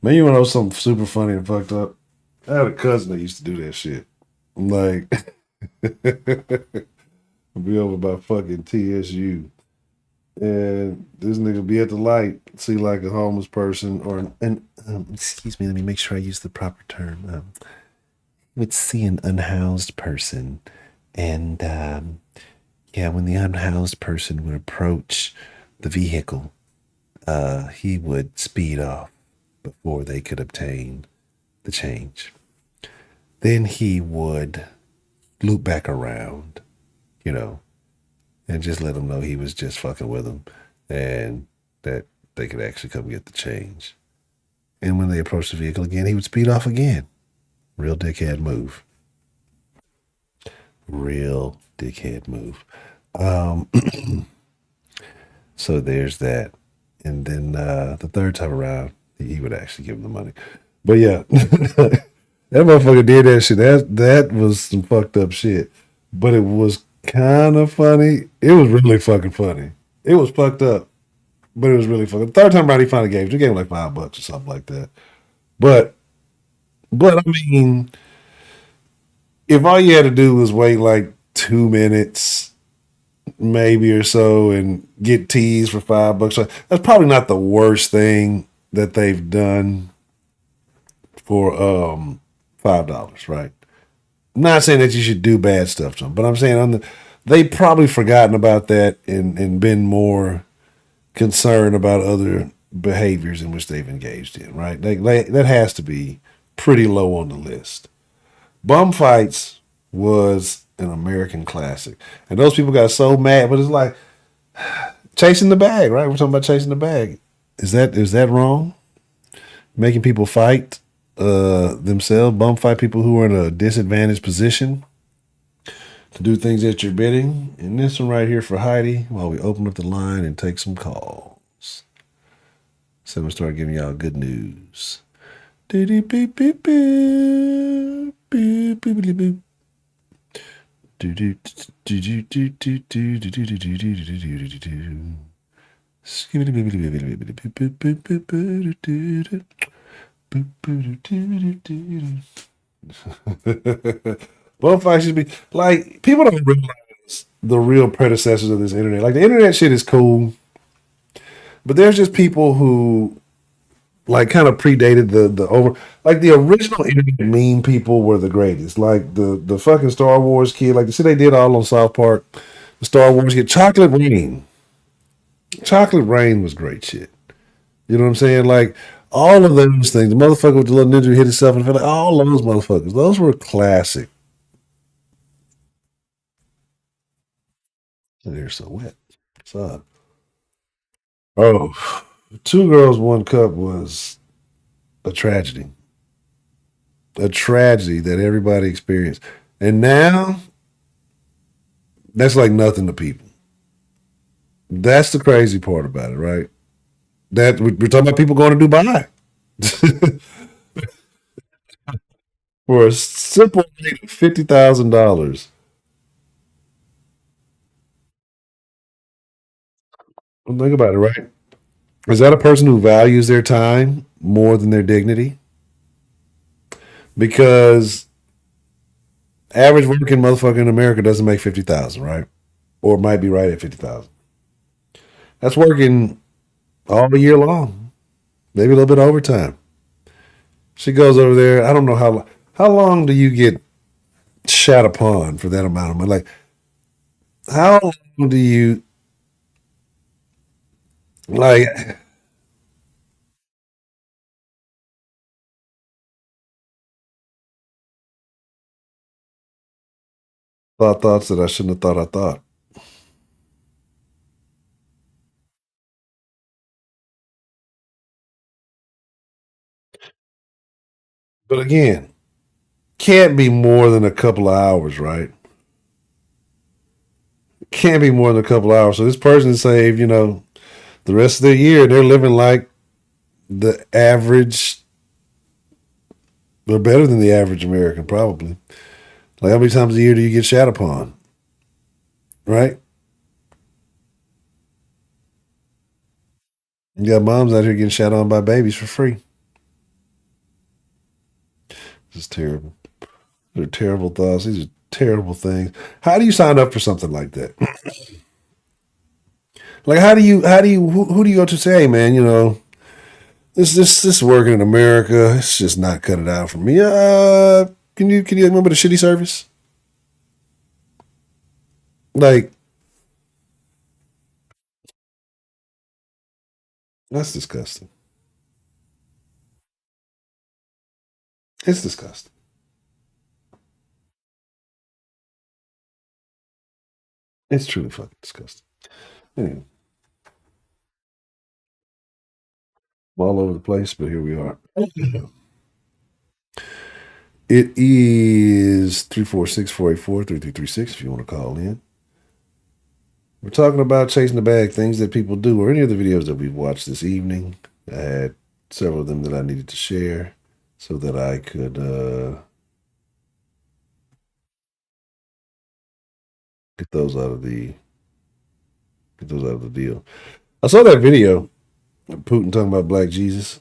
Man, you want to know something super funny and fucked up? I had a cousin that used to do that shit. Like, be over by fucking TSU. And this nigga be at the light, see like a homeless person or excuse me, let me make sure I use the proper term. would see an unhoused person, and yeah, when the unhoused person would approach the vehicle, he would speed off before they could obtain the change. Then he would loop back around, you know, and just let them know he was just fucking with them and that they could actually come get the change. And when they approached the vehicle again, he would speed off again. Real dickhead move. Real dickhead move. So there's that. And then the third time around, he would actually give him the money. But yeah, that motherfucker did that shit. That was some fucked up shit. But it was kind of funny. It was really fucking funny. It was fucked up, but it was really fucking. The third time around, he finally gave. He gave him like $5 or something like that. But I mean, if all you had to do was wait like 2 minutes, maybe or so, and get teased for $5, that's probably not the worst thing that they've done for $5, right? I'm not saying that you should do bad stuff to them, but I'm saying they probably forgotten about that and been more concerned about other behaviors in which they've engaged in, right? That has to be pretty low on the list. Bum fights was an American classic, and those people got so mad. But it's like chasing the bag, right? We're talking about chasing the bag. Is that wrong? Making people fight themselves, bum fight people who are in a disadvantaged position to do things at your bidding. And this one right here for Heidi while we open up the line and take some calls. So I'm gonna start giving y'all good news. Both fights should be like, people don't realize the real predecessors of this internet. Like, the internet shit is cool, but there's just people who like kind of predated the over, like the original internet meme people were the greatest. Like the fucking Star Wars kid, like the shit they did all on South Park, the Star Wars kid, Chocolate Rain. Chocolate Rain was great shit. You know what I'm saying? Like, all of those things, the motherfucker with the little ninja who hit himself in the face, like, all those motherfuckers, those were classic. They're so wet. So, oh, 2 Girls, 1 Cup was a tragedy. A tragedy that everybody experienced. And now, that's like nothing to people. That's the crazy part about it, right? That we're talking about people going to Dubai for a simple rate of $50,000. Well, think about it, right? Is that a person who values their time more than their dignity? Because average working motherfucker in America doesn't make 50,000, right? Or might be right at 50,000. That's working all year long, maybe a little bit of overtime. She goes over there. I don't know how long do you get shat upon for that amount of money? Like, how long do you like? Thoughts that I shouldn't have thought I thought. But again, can't be more than a couple of hours, right? Can't be more than a couple of hours. So this person saved, the rest of their year, they're living like the average, or better than the average American, probably. Like, how many times a year do you get shat upon? Right? You got moms out here getting shat on by babies for free. This is terrible. They're terrible thoughts. These are terrible things. How do you sign up for something like that? Like, who do you go to say, hey, man, this working in America, it's just not cut it out for me. Can Can you remember the shitty service? Like, that's disgusting. It's disgusting. It's truly fucking disgusting. Anyway, I'm all over the place, but here we are. It is 346-484-3336 if you want to call in. We're talking about chasing the bag, things that people do, or any of the videos that we've watched this evening. I had several of them that I needed to share so that I could get those out of the deal. I saw that video of Putin talking about Black Jesus.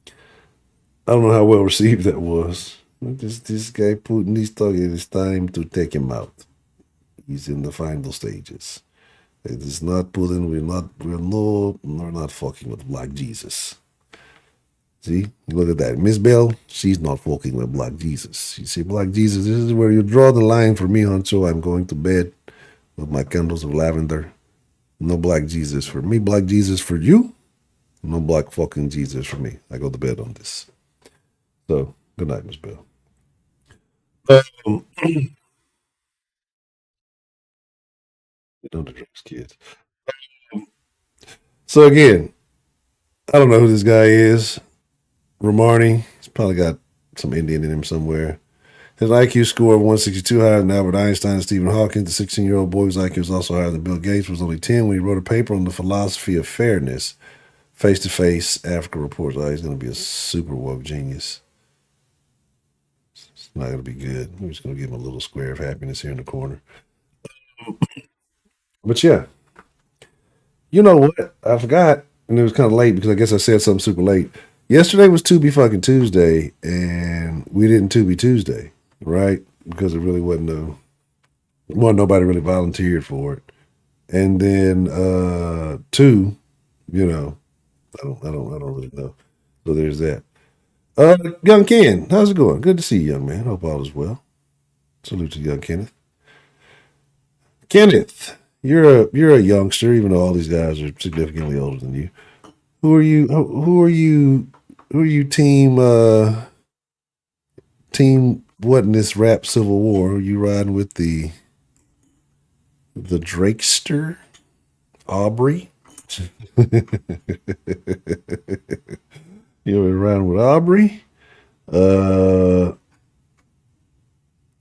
I don't know how well received that was. This guy Putin, he's talking. It's time to take him out. He's in the final stages. It is not Putin. We're not fucking with Black Jesus. See, look at that. Miss Bell, she's not fucking with Black Jesus. You see, Black Jesus, this is where you draw the line for me, Honcho. I'm going to bed with my candles of lavender. No Black Jesus for me. Black Jesus for you. No Black fucking Jesus for me. I go to bed on this. So, good night, Miss Bell. Don't drugs, kids. So again, I don't know who this guy is. Romarni, he's probably got some Indian in him somewhere. His IQ score of 162, higher than Albert Einstein and Stephen Hawking. The 16-year-old boy whose IQ was also higher than Bill Gates was only 10 when he wrote a paper on the philosophy of fairness. Face-to-face, Africa reports, he's going to be a super woke genius. It's not going to be good. I'm just going to give him a little square of happiness here in the corner. But yeah, you know what? I forgot, and it was kind of late because I guess I said something super late. Yesterday was To Be Fucking Tuesday, and we didn't To Be Tuesday, right? Because it really wasn't nobody really volunteered for it. And then two, you know, I don't really know. So there's that. Young Ken, how's it going? Good to see you, young man. Hope all is well. Salute to young Kenneth. Kenneth, you're a youngster, even though all these guys are significantly older than you. Who are you team what in this rap civil war? Are you riding with the Drakester? Aubrey? You were riding with Aubrey? You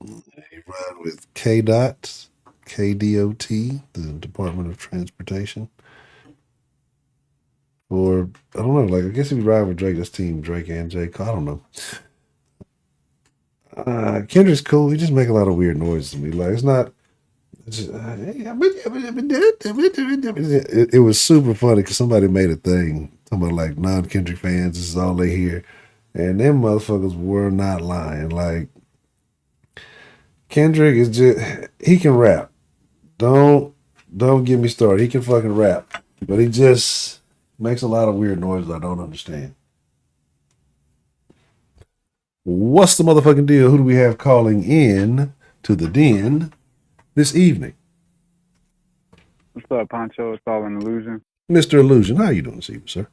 riding with KDOT, the Department of Transportation? Or, I don't know, like, I guess if you ride with Drake, that's team Drake and J. Cole. I don't know. Kendrick's cool. He just make a lot of weird noises to me. Like, it's not... It was super funny because somebody made a thing talking about like non-Kendrick fans, this is all they hear. And them motherfuckers were not lying. Like, Kendrick is just, he can rap. Don't get me started. He can fucking rap. But he just makes a lot of weird noises I don't understand. What's the motherfucking deal? Who do we have calling in to the den this evening? What's up, Poncho? It's all an illusion. Mr. Illusion, how are you doing this evening, sir?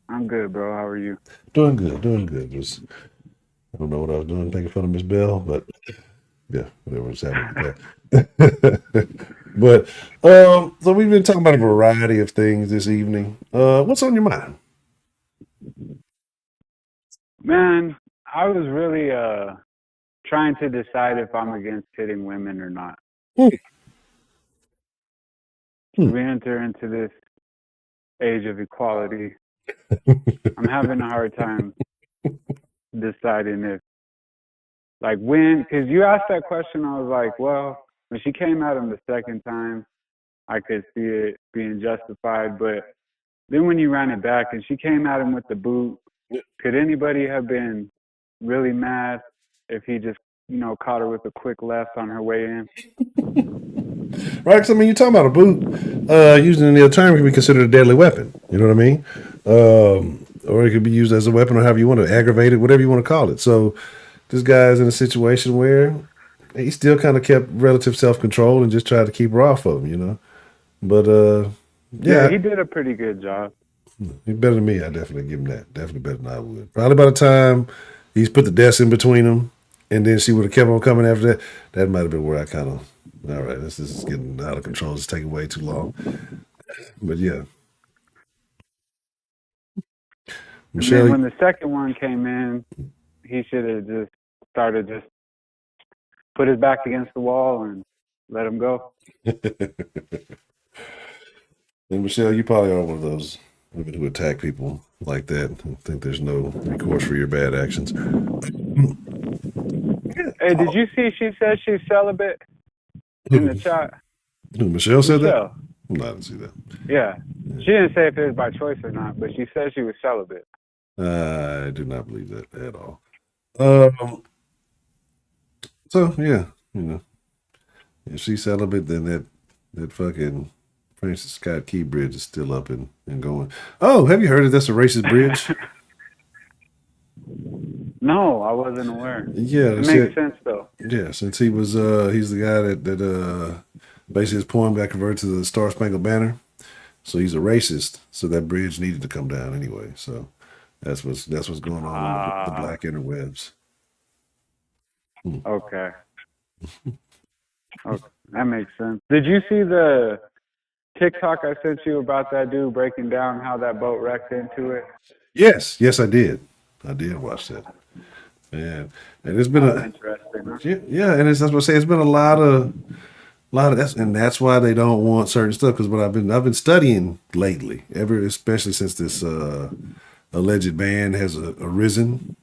I'm good, bro. How are you? Doing good. Just, I don't know what I was doing, making fun of Miss Bell, but yeah, whatever was happening with that. But so we've been talking about a variety of things this evening. What's on your mind? Man, I was really trying to decide if I'm against hitting women or not. We enter into this age of equality. I'm having a hard time deciding if, like, when, because you asked that question, I was like, well, when she came at him the second time, I could see it being justified. But then when you ran it back and she came at him with the boot, could anybody have been really mad if he just, caught her with a quick left on her way in? Right, because I mean, you're talking about a boot, using any other term, can be considered a deadly weapon. You know what I mean? Or it could be used as a weapon, or however you want to aggravate it, whatever you want to call it. So this guy's in a situation where he still kind of kept relative self control and just tried to keep her off of him, you know. But Yeah, yeah, he did a pretty good job. he's better than me. I definitely give him that. Definitely better than I would. Probably by the time he's put the desk in between them, and then she would have kept on coming after that. That might have been where I kind of, all right, this is getting out of control. It's taking way too long. But yeah, And Michelle. then when the second one came in, he should have just started just put his back against the wall and let him go. And Michelle, you probably are one of those women who attack people like that and think there's no recourse for your bad actions. Hey, did you see she said she's celibate in the chat? Who, Michelle said Michelle. that? No, I didn't see that. Yeah. She didn't say if it was by choice or not, but she said she was celibate. I do not believe that at all. So yeah, you know, if she's celibate, then that fucking Francis Scott Key Bridge is still up and going. Oh, have you heard of this? A racist bridge? No, I wasn't aware. Yeah, It they makes said- sense though. Yeah, since he was he's the guy that basically his poem got converted to the Star Spangled Banner. So he's a racist. So that bridge needed to come down anyway. So that's what's going on in the black interwebs. Okay. Okay. That makes sense. Did you see the TikTok I sent you about that dude breaking down how that boat wrecked into it? Yes, I did. I did watch that. Man, and it's been a Interesting. Huh? yeah, and that's what I say. It's been a lot of that's and that's why they don't want certain stuff. Because what I've been studying lately, especially since this alleged ban has arisen.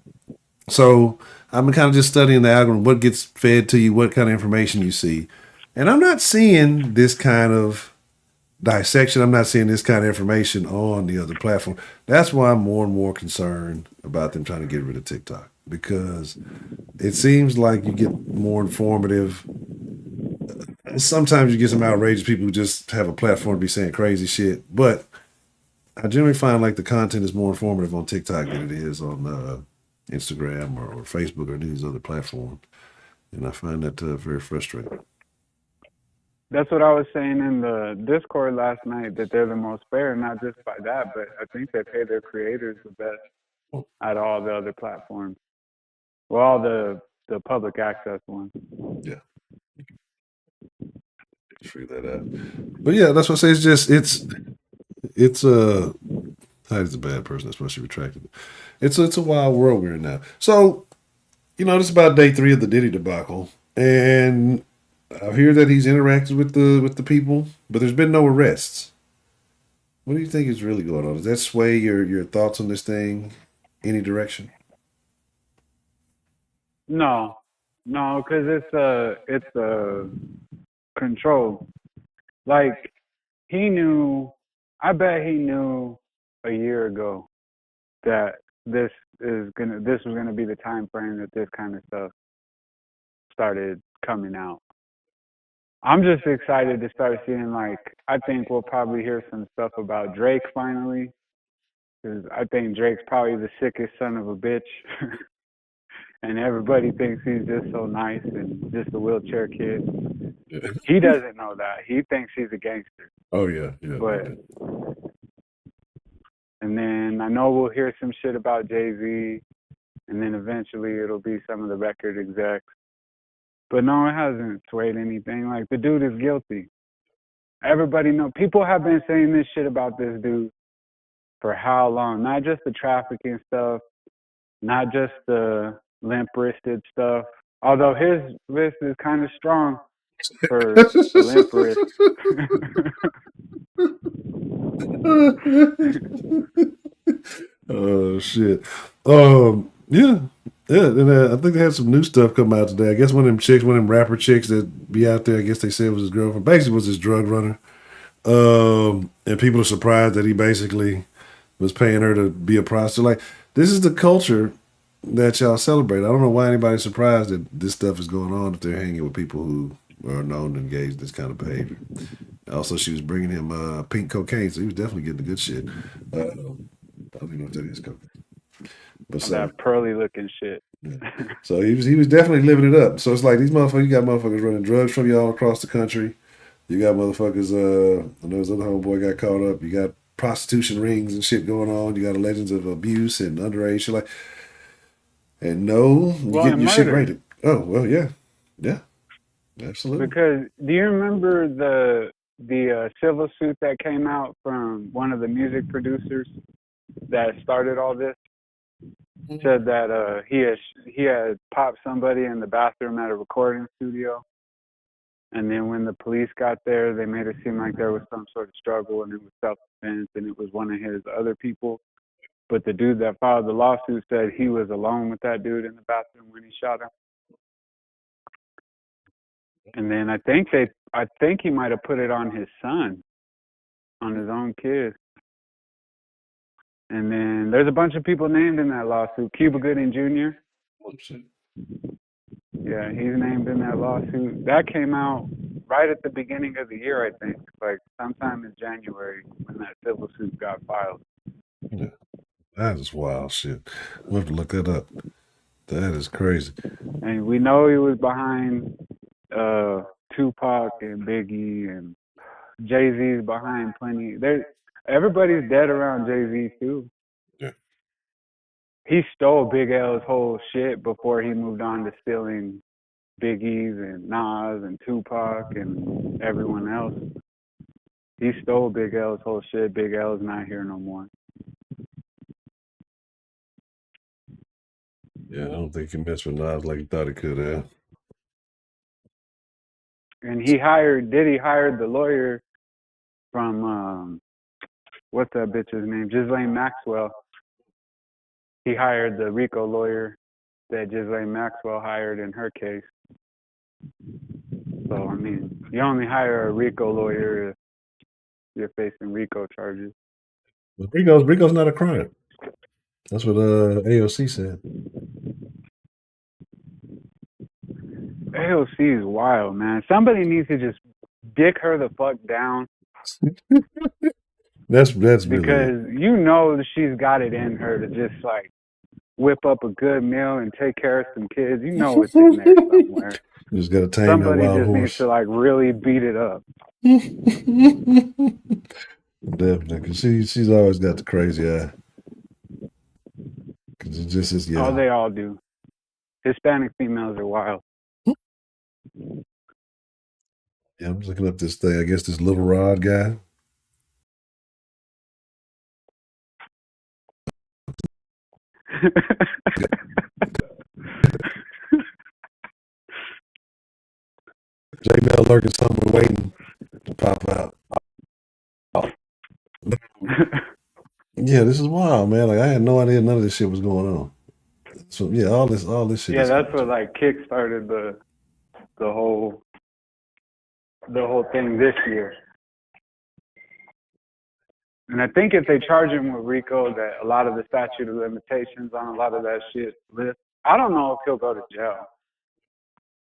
So I've been kind of just studying the algorithm, what gets fed to you, what kind of information you see, and I'm not seeing this kind of dissection. I'm not seeing this kind of information on the other platform. That's why I'm more and more concerned about them trying to get rid of TikTok, because it seems like you get more informative. Sometimes you get some outrageous people who just have a platform to be saying crazy shit, but I generally find like the content is more informative on TikTok than it is on Instagram or Facebook or these other platforms, and I find that very frustrating. That's what I was saying in the Discord last night, that they're the most fair, not just by that, but I think they pay their creators the best out of all the other platforms. Well, all the public access ones. Yeah. Figure that out. But yeah, that's what I say. It's Heidi's a bad person. That's why she retracted it. It's a wild world we're in now. So, you know, this is about day 3 of the Diddy debacle, and I hear that he's interacted with the people, but there's been no arrests. What do you think is really going on? Does that sway your thoughts on this thing any direction? No, because it's a control. Like I bet he knew a year ago that this was gonna be the time frame that this kind of stuff started coming out. I'm just excited to start seeing, like, I think we'll probably hear some stuff about Drake finally, because I think Drake's probably the sickest son of a bitch. And everybody thinks he's just so nice and just a wheelchair kid. He doesn't know that. He thinks he's a gangster. Oh yeah. But and then I know we'll hear some shit about Jay-Z, and then eventually it'll be some of the record execs. But no, it hasn't swayed anything. Like, the dude is guilty. Everybody know. People have been saying this shit about this dude for how long? Not just the trafficking stuff, not just the limp-wristed stuff. Although his list is kind of strong for limp wrist. Oh shit. Yeah. And I think they had some new stuff come out today. I guess one of them rapper chicks that be out there, I guess they said was his girlfriend, basically was his drug runner. And people are surprised that he basically was paying her to be a prostitute. Like, this is the culture that y'all celebrate. I don't know why anybody's surprised that this stuff is going on if they're hanging with people who are known to engage in this kind of behavior. Also, she was bringing him pink cocaine, so he was definitely getting the good shit. I don't even know if that is cocaine. But that pearly looking shit. So he was definitely living it up. So it's like these motherfuckers, you got motherfuckers running drugs from you all across the country. You got motherfuckers, I know his other homeboy got caught up. You got prostitution rings and shit going on. You got legends of abuse and underage shit like. And no, you Well, getting and your shit murder. rated. Oh well, yeah, absolutely. Because do you remember the civil suit that came out from one of the music producers that started all this? Said that he had popped somebody in the bathroom at a recording studio, and then when the police got there, they made it seem like there was some sort of struggle and it was self-defense and it was one of his other people. But the dude that filed the lawsuit said he was alone with that dude in the bathroom when he shot him. And then I think he might have put it on his son, on his own kid. And then there's a bunch of people named in that lawsuit. Cuba Gooding Jr. Yeah, he's named in that lawsuit. That came out right at the beginning of the year, I think, like sometime in January when that civil suit got filed. Yeah, that is wild shit. We'll have to look that up. That is crazy. And we know he was behind Tupac and Biggie, and Jay-Z's behind plenty. Everybody's dead around Jay-Z too. Yeah. He stole Big L's whole shit before he moved on to stealing Biggie's and Nas and Tupac and everyone else. He stole Big L's whole shit. Big L's not here no more. Yeah, I don't think he messed with Nas like he thought he could have. And he hired the lawyer from what's that bitch's name? Ghislaine Maxwell. He hired the RICO lawyer that Ghislaine Maxwell hired in her case. So I mean, you only hire a RICO lawyer if you're facing RICO charges. But RICO's not a crime. That's what AOC said. AOC is wild, man. Somebody needs to just dick her the fuck down. That's because really you know that she's got it in her to just like whip up a good meal and take care of some kids. You know it's in there somewhere. You just got to tame Somebody that wild just horse. needs to like really beat it up. Definitely, because she's always got the crazy eye. Because it just is, yeah. Oh, they all do. Hispanic females are wild. Yeah, I'm just looking up this thing. I guess this Little Rod guy. J-Mel lurking somewhere waiting to pop out. Oh. Yeah, this is wild, man. Like I had no idea none of this shit was going on. So yeah, all this shit. Yeah, is that's what like kick started the whole thing this year. And I think if they charge him with RICO, that a lot of the statute of limitations on a lot of that shit lifts. I don't know if he'll go to jail.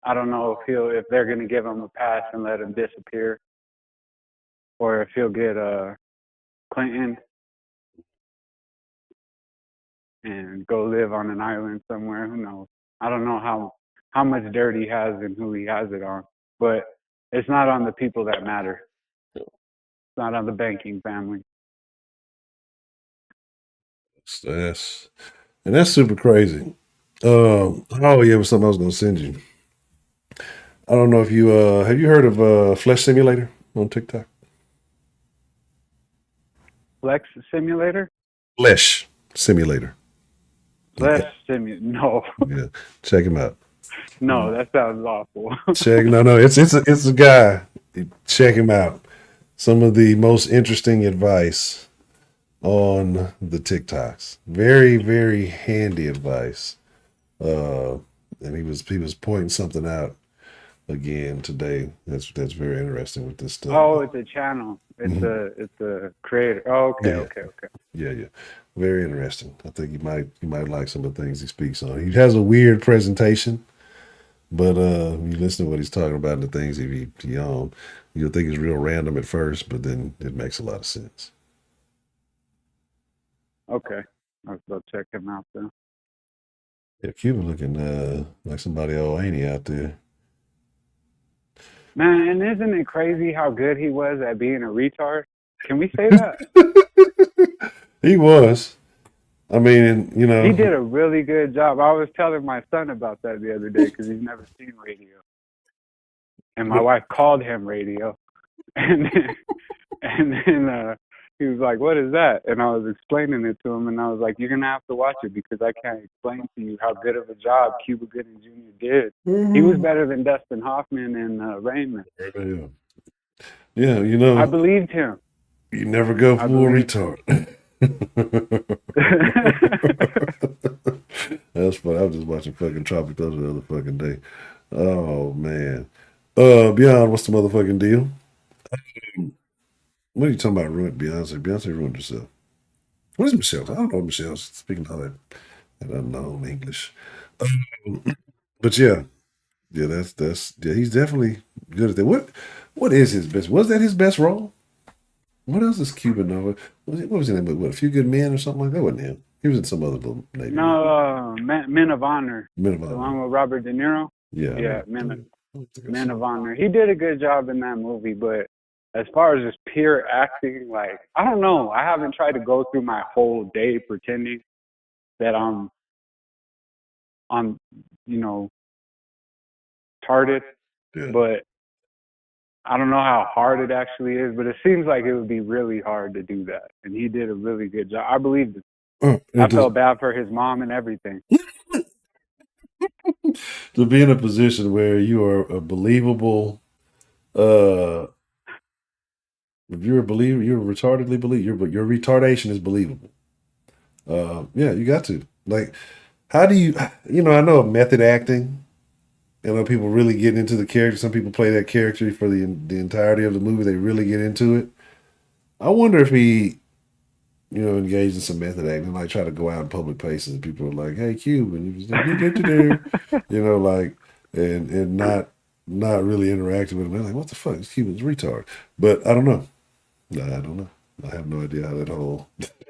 I don't know if they're gonna give him a pass and let him disappear, or if he'll get Clinton and go live on an island somewhere. Who knows? I don't know how much dirt he has and who he has it on, but it's not on the people that matter. It's not on the banking family. That's super crazy. Oh yeah, it was something I was gonna send you. I don't know if you have you heard of Flesh Simulator on TikTok? Flex Simulator? Flesh Simulator. Flesh Simulator? No. Yeah, check him out. No, that sounds awful. No, it's a guy. Check him out. Some of the most interesting advice on the TikToks. Very, very handy advice. And he was pointing something out again today. That's very interesting with this stuff. Oh, it's a channel. It's a creator. Oh, okay, Yeah. okay. Yeah. Very interesting. I think you might like some of the things he speaks on. He has a weird presentation, but you listen to what he's talking about and the things he on, you'll think it's real random at first, but then it makes a lot of sense. Okay. I'll go check him out then. Yeah, Cuban looking like somebody old, ain't he, out there? Man, and isn't it crazy how good he was at being a retard? Can we say that? He was. I mean, you He know, did a really good job. I was telling my son about that the other day because he's never seen radio. And my wife called him radio. And then he was like, "What is that?" And I was explaining it to him, and I was like, "You're gonna have to watch it because I can't explain to you how good of a job Cuba Gooding Jr. did. He was better than Dustin Hoffman and Rain Man. yeah, you know, I believed him. you never go I full believed retard. That's funny. I was just watching fucking Tropic Thunder the other fucking day. Oh man. Beyond, what's the motherfucking deal? What are you talking about? Ruined Beyonce? Beyonce ruined herself. What is Michelle? I don't know Michelle's speaking all that unknown English. But yeah, that's yeah. He's definitely good at that. What is his best? Was that his best role? What else is Cuban know? What was his name? What, A Few Good Men or something like that? Wasn't him? He was in some other little Navy. No, Men of Honor. Men of The Honor. one with Robert De Niro. Yeah. Yeah, Men of Honor. He did a good job in that movie, but as far as just pure acting, like, I don't know. I haven't tried to go through my whole day pretending that I'm, you know, retarded, but I don't know how hard it actually is, but it seems like it would be really hard to do that. And he did a really good job. I believed it. I felt bad for his mom and everything. To be in a position where you are a believable, if you're a believer, you're retardedly believable. Your retardation is believable. Yeah, you got to. Like, how do you, I know of method acting. I know people really get into the character. Some people play that character for the entirety of the movie. They really get into it. I wonder if he, engaged in some method acting, like try to go out in public places and people are like, "Hey, Cube," and he was like, like, and not really interacting with him. They're like, "What the fuck? This Cuban's retard." But I don't know. No, I don't know. I have no idea how that whole.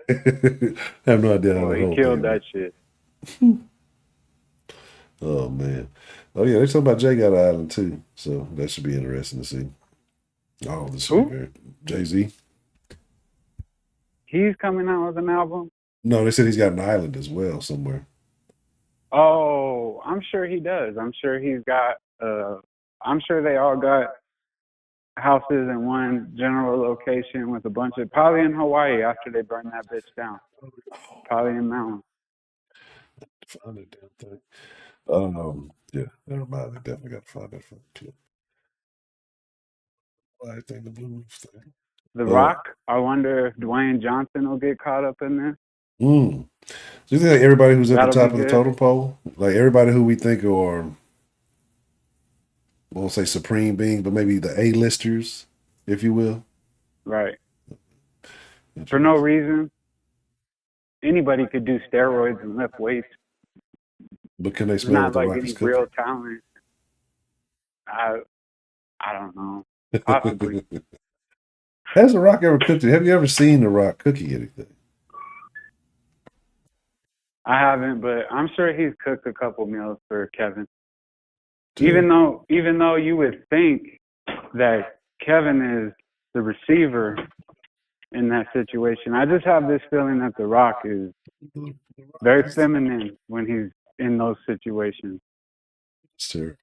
I have no idea how that He whole. killed thing that shit. Oh man. Oh yeah, they're talking about Jay got an island too, so that should be interesting to see. Oh, this shit, Jay-Z. He's coming out with an album? No, they said he's got an island as well somewhere. Oh, I'm sure he does. I'm sure he's got, I'm sure they all got houses in one general location with a bunch of, probably in Hawaii after they burn that bitch down. Probably in mountains. Find that damn thing. Yeah, never mind. I definitely got to find that fucking clip. I think the Blue Roof thing. The Rock, I wonder if Dwayne Johnson will get caught up in this. Do you think like everybody who's at That'll the top be of the good. totem pole, like everybody who we think are, I won't say supreme beings, but maybe the A-listers, if you will? Right. For no reason. Anybody could do steroids and lift weights. But can they It's smell not what the like Rock any is cooking? real talent. I don't know. Possibly. Has the Rock ever cooked it? Have you ever seen the Rock cooking anything? I haven't, but I'm sure he's cooked a couple meals for Kevin. Even though you would think that Kevin is the receiver in that situation, I just have this feeling that The Rock is very feminine when he's in those situations. It's terrible.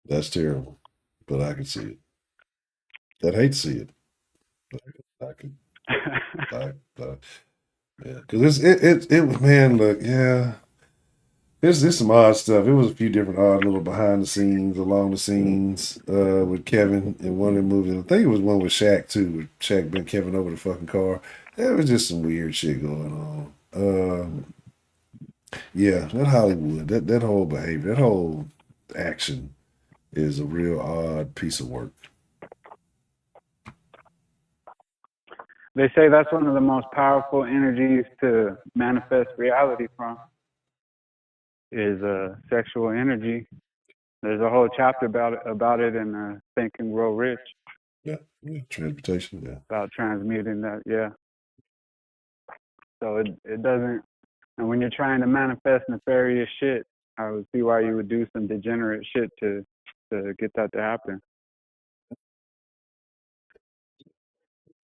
That's terrible. But I can see it. I'd hate to see it. I can. Yeah, because it man, look, yeah. There's some odd stuff. It was a few different odd little behind the scenes, along the scenes, with Kevin in one of the movies. I think it was one with Shaq too, where Shaq bent Kevin over the fucking car. There was just some weird shit going on. Yeah, that Hollywood, that whole behavior, that whole action is a real odd piece of work. They say that's one of the most powerful energies to manifest reality from is sexual energy. There's a whole chapter about it in Think and Grow Rich. Yeah, transportation, yeah. About transmuting that, yeah. So it doesn't, And when you're trying to manifest nefarious shit, I would see why you would do some degenerate shit to get that to happen.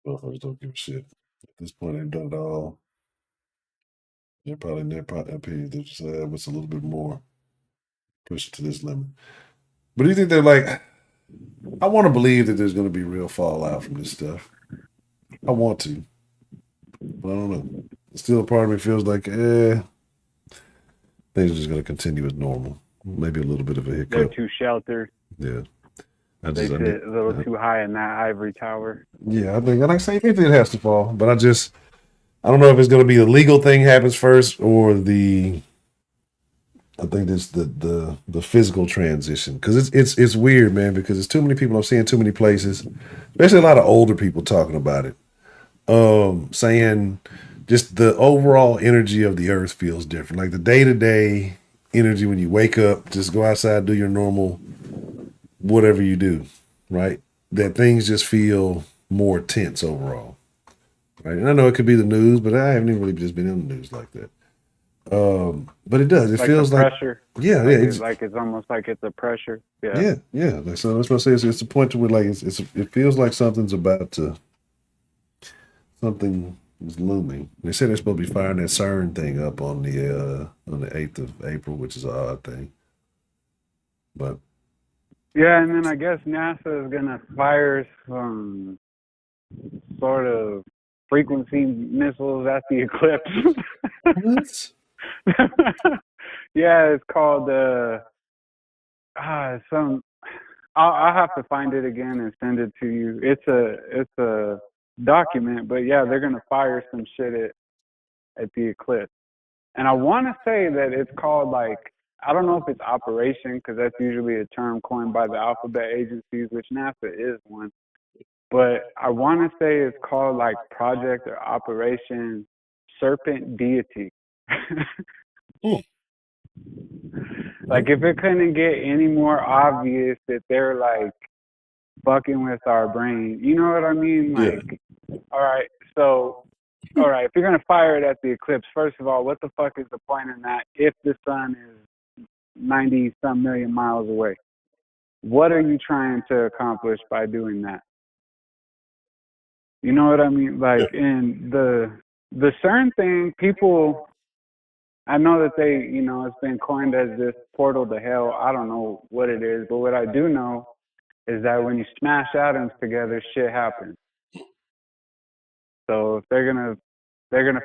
Motherfuckers don't give a shit. At this point, they've done it all. They're probably in their opinion, they just what's a little bit more, push it to this limit. But do you think they're like, I want to believe that there's going to be real fallout from this stuff. I want to, but I don't know. Still, a part of me feels like, things are just going to continue as normal. Maybe a little bit of a hiccup. They're too sheltered. Yeah. They sit a little too high in that ivory tower. Yeah, I think, like I say, anything has to fall. But I don't know if it's going to be the legal thing happens first or I think this the physical transition, because it's weird, man, because there's too many people I'm seeing too many places, especially a lot of older people talking about it, saying just the overall energy of the earth feels different. Like the day-to-day energy when you wake up, just go outside, do your normal whatever you do, right? That things just feel more tense overall, right? And I know it could be the news, but I haven't even really just been in the news like that. But it does. It like feels like pressure. Yeah, like yeah. It's almost like it's a pressure. Yeah. Yeah. Like, so that's what I say. It's a point to where like it feels like something is looming. They said they're supposed to be firing that CERN thing up on the 8th of April, which is an odd thing. But yeah, and then I guess NASA is gonna fire some sort of frequency missiles at the eclipse. What? Yeah, it's called I'll have to find it again and send it to you. It's a document, but yeah, they're gonna fire some shit at the eclipse. And I want to say that it's called, like, I don't know if it's Operation, because that's usually a term coined by the alphabet agencies, which NASA is one. But I want to say it's called like Project or Operation Serpent Deity. Like, if it couldn't get any more obvious that they're like fucking with our brain, you know what I mean? Like, all right, if you're gonna fire it at the eclipse, first of all, what the fuck is the point in that if the sun is 90-some million miles away? What are you trying to accomplish by doing that? You know what I mean? Like, in the CERN thing, people, I know that they, it's been coined as this portal to hell. I don't know what it is, but what I do know is that when you smash atoms together, shit happens. So if they're gonna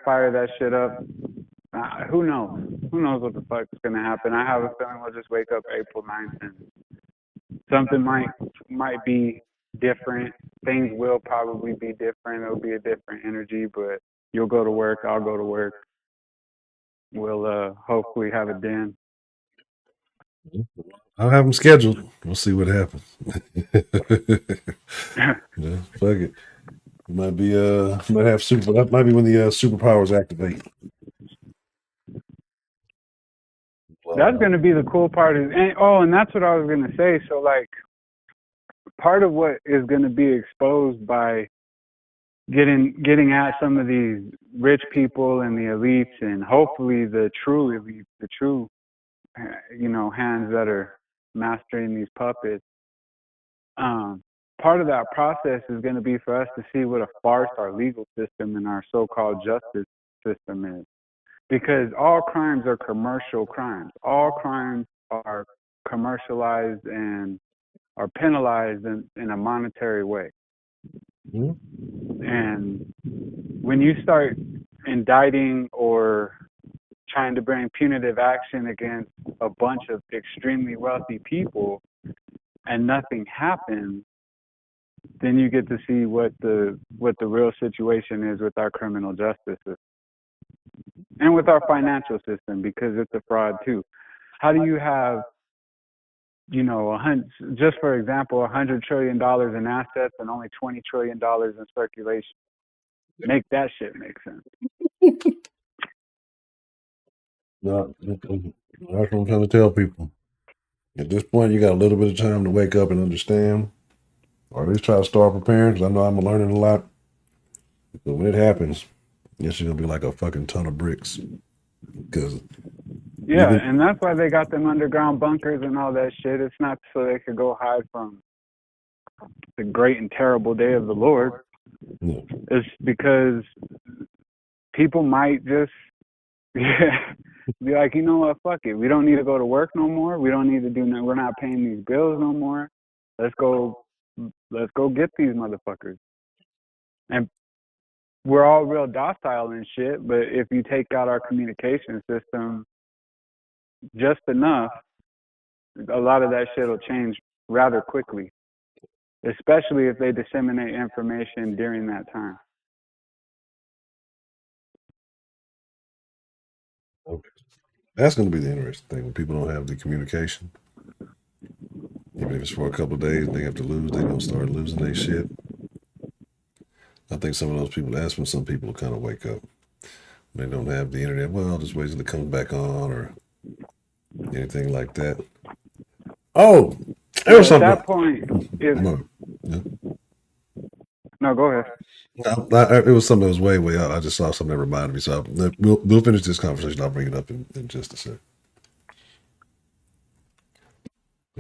fire that shit up, who knows? Who knows what the fuck's gonna happen? I have a feeling we'll just wake up April 9th and something might be different. Things will probably be different. It'll be a different energy, but you'll go to work. I'll go to work. We'll hopefully have a den. I'll have them scheduled. We'll see what happens. Yeah, fuck it. Might be that might be when the superpowers activate. That's gonna be the cool part. And that's what I was gonna say. So, like, part of what is gonna be exposed by getting at some of these rich people and the elites, and hopefully the true elites, the true, hands that are mastering these puppets. Part of that process is going to be for us to see what a farce our legal system and our so-called justice system is. Because all crimes are commercial crimes. All crimes are commercialized and are penalized in a monetary way. Mm-hmm. And when you start indicting or trying to bring punitive action against a bunch of extremely wealthy people and nothing happens, then you get to see what the real situation is with our criminal justice system and with our financial system, because it's a fraud too. How do you have, just for example, $100 trillion in assets and only $20 trillion in circulation? Make that shit make sense. No, that's what I'm trying to tell people. At this point, you got a little bit of time to wake up and understand, or at least try to start preparing, because I know I'm learning a lot. But when it happens, it's going to be like a fucking ton of bricks. Because Yeah, and that's why they got them underground bunkers and all that shit. It's not so they could go hide from the great and terrible day of the Lord. It's because people might just be like, you know what, fuck it. We don't need to go to work no more. We don't need to do no. We're not paying these bills no more. Let's go get these motherfuckers. And we're all real docile and shit, but if you take out our communication system just enough, a lot of that shit will change rather quickly, especially if they disseminate information during that time. Okay. That's going to be the interesting thing when people don't have the communication. Even if it's for a couple of days, they have to lose. They're going to start losing their shit. I think some of those people, that's when some people kind of wake up. They don't have the internet. Well, I'll just wait till it comes back on or anything like that. Oh, there was something. At that point, no, go ahead. It was something that was way out. I just saw something that reminded me. So we'll finish this conversation. I'll bring it up in just a sec.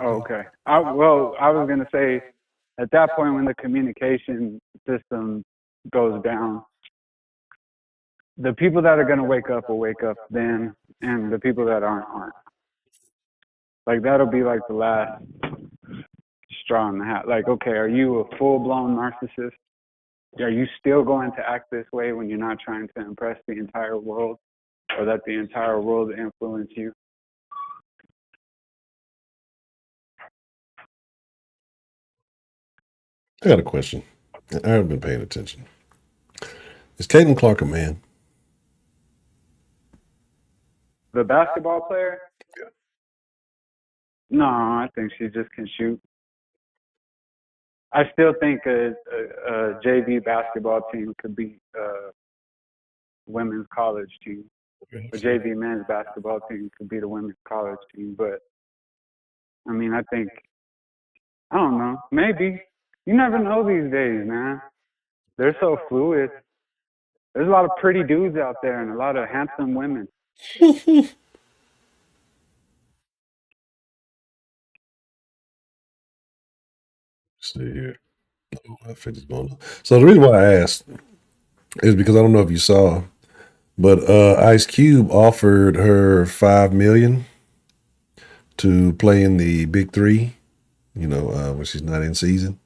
Oh, okay. I was going to say, at that point when the communication system goes down, the people that are going to wake up will wake up then, and the people that aren't. Like, that'll be like the last straw in the hat. Like, okay, are you a full-blown narcissist? Are you still going to act this way when you're not trying to impress the entire world or let the entire world influence you? I got a question. I haven't been paying attention. Is Caitlin Clark a man? The basketball player? Yeah. No, I think she just can shoot. I still think a JV basketball team could beat a women's college team. A JV men's basketball team could beat a women's college team. But, I mean, I don't know. Maybe. You never know these days, man. They're so fluid. There's a lot of pretty dudes out there and a lot of handsome women. See here. Oh, I finished going. So the reason why I asked is because I don't know if you saw, but Ice Cube offered her $5 million to play in the Big Three, when she's not in season.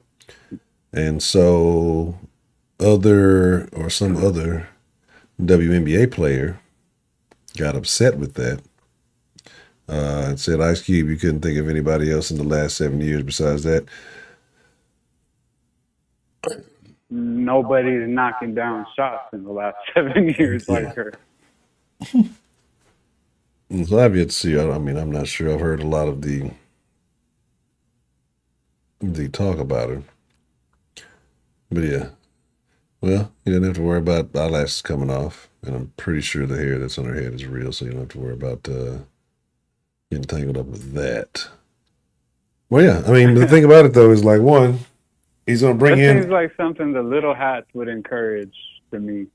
And so some other WNBA player got upset with that and said, Ice Cube, you couldn't think of anybody else in the last 7 years besides that. Nobody's knocking down shots in the last 7 years like her. So I've yet to see. I mean, I'm not sure. I've heard a lot of the talk about her. But yeah, well, you don't have to worry about eyelashes coming off, and I'm pretty sure the hair that's on her head is real, so you don't have to worry about getting tangled up with that. Well, yeah, I mean, the thing about it though is like, one, he's gonna bring in. Seems like something the Little Hats would encourage to me.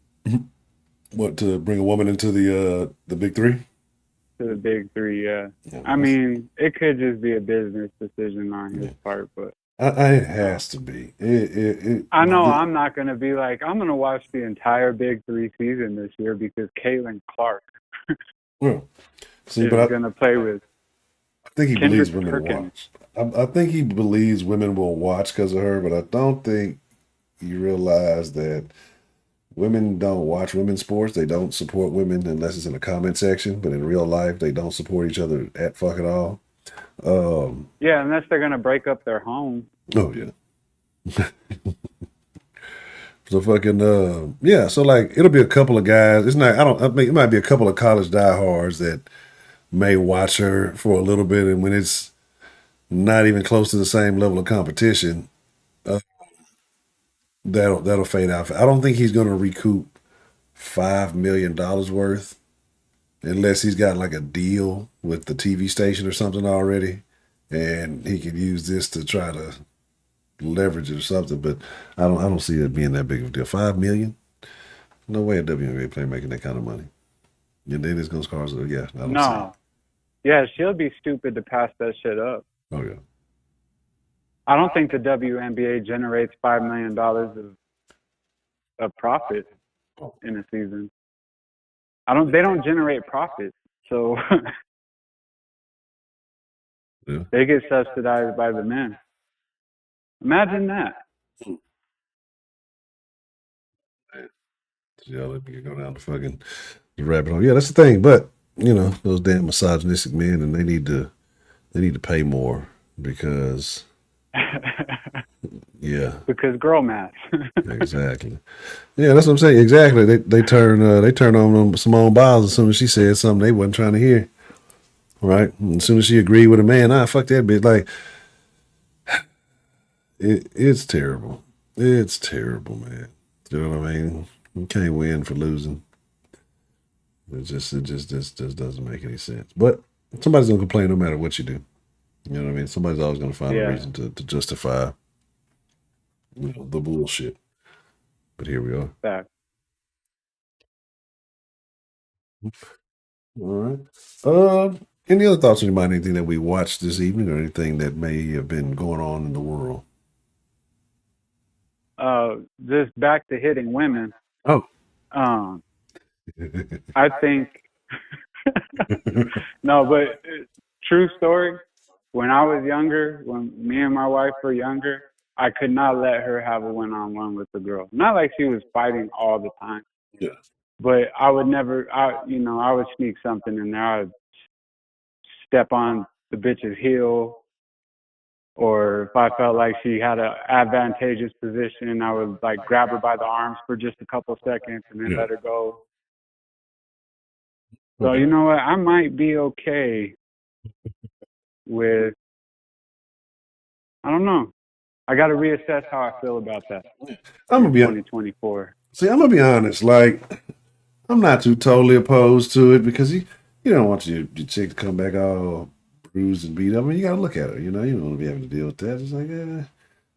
What, to bring a woman into the Big Three? To the Big Three, yeah. I mean, it could just be a business decision on his part, but. It has to be. I know I'm not going to be like, I'm going to watch the entire Big Three season this year because Caitlin Clark is going to play with. I think he Kendrick believes women Perkins. will watch. I think he believes women will watch because of her, but I don't think you realize that women don't watch women's sports. They don't support women unless it's in the comment section, but in real life, they don't support each other at fuck at all. Yeah, unless they're gonna break up their home. Oh yeah. So fucking yeah. So like it'll be a couple of guys. It's not. I mean, it might be a couple of college diehards that may watch her for a little bit, and when it's not even close to the same level of competition, that'll fade out. I don't think he's gonna recoup $5 million worth. Unless he's got like a deal with the TV station or something already, and he could use this to try to leverage it or something. But I don't see it being that big of a deal. $5 million? No way a WNBA player making that kind of money. And then it's gonna cause it. Yeah, I don't see it. No. Yeah, she'll be stupid to pass that shit up. Oh yeah. I don't think the WNBA generates $5 million of profit in a season. They don't generate profit. So Yeah. they get subsidized by the men. Imagine that. Yeah, let me go down the fucking the rabbit hole. Yeah, that's the thing. But you know, those damn misogynistic men, and they need to pay more because yeah, Because girl math. exactly. Yeah, that's what I'm saying. Exactly. They turn on them Simone Biles as soon as she said something they wasn't trying to hear. Right? And as soon as she agreed with a man, fuck that bitch. Like it's terrible. It's terrible, man. You know what I mean? You can't win for losing. It just doesn't make any sense. But somebody's gonna complain no matter what you do. You know what I mean? Somebody's always gonna find a Yeah. reason to justify the bullshit. But here we are. Fact. All right. Any other thoughts on your mind? Anything that we watched this evening, or anything that may have been going on in the world? Just back to hitting women. Oh. I think no, but true story. When I was younger, when me and my wife were younger, I could not let her have a one-on-one with the girl. Not like she was fighting all the time. Yeah. But I would never, I would sneak something in there. I would step on the bitch's heel, or if I felt like she had an advantageous position, I would like grab her by the arms for just a couple seconds and then Yeah. let her go. So you know what? I might be okay with. I don't know. I got to reassess how I feel about that. I'm gonna be 2024. See, I'm gonna be honest. Like, I'm not too totally opposed to it because you don't want your chick to come back all bruised and beat up. I mean, you gotta look at her. You don't want to be having to deal with that. It's like, I'm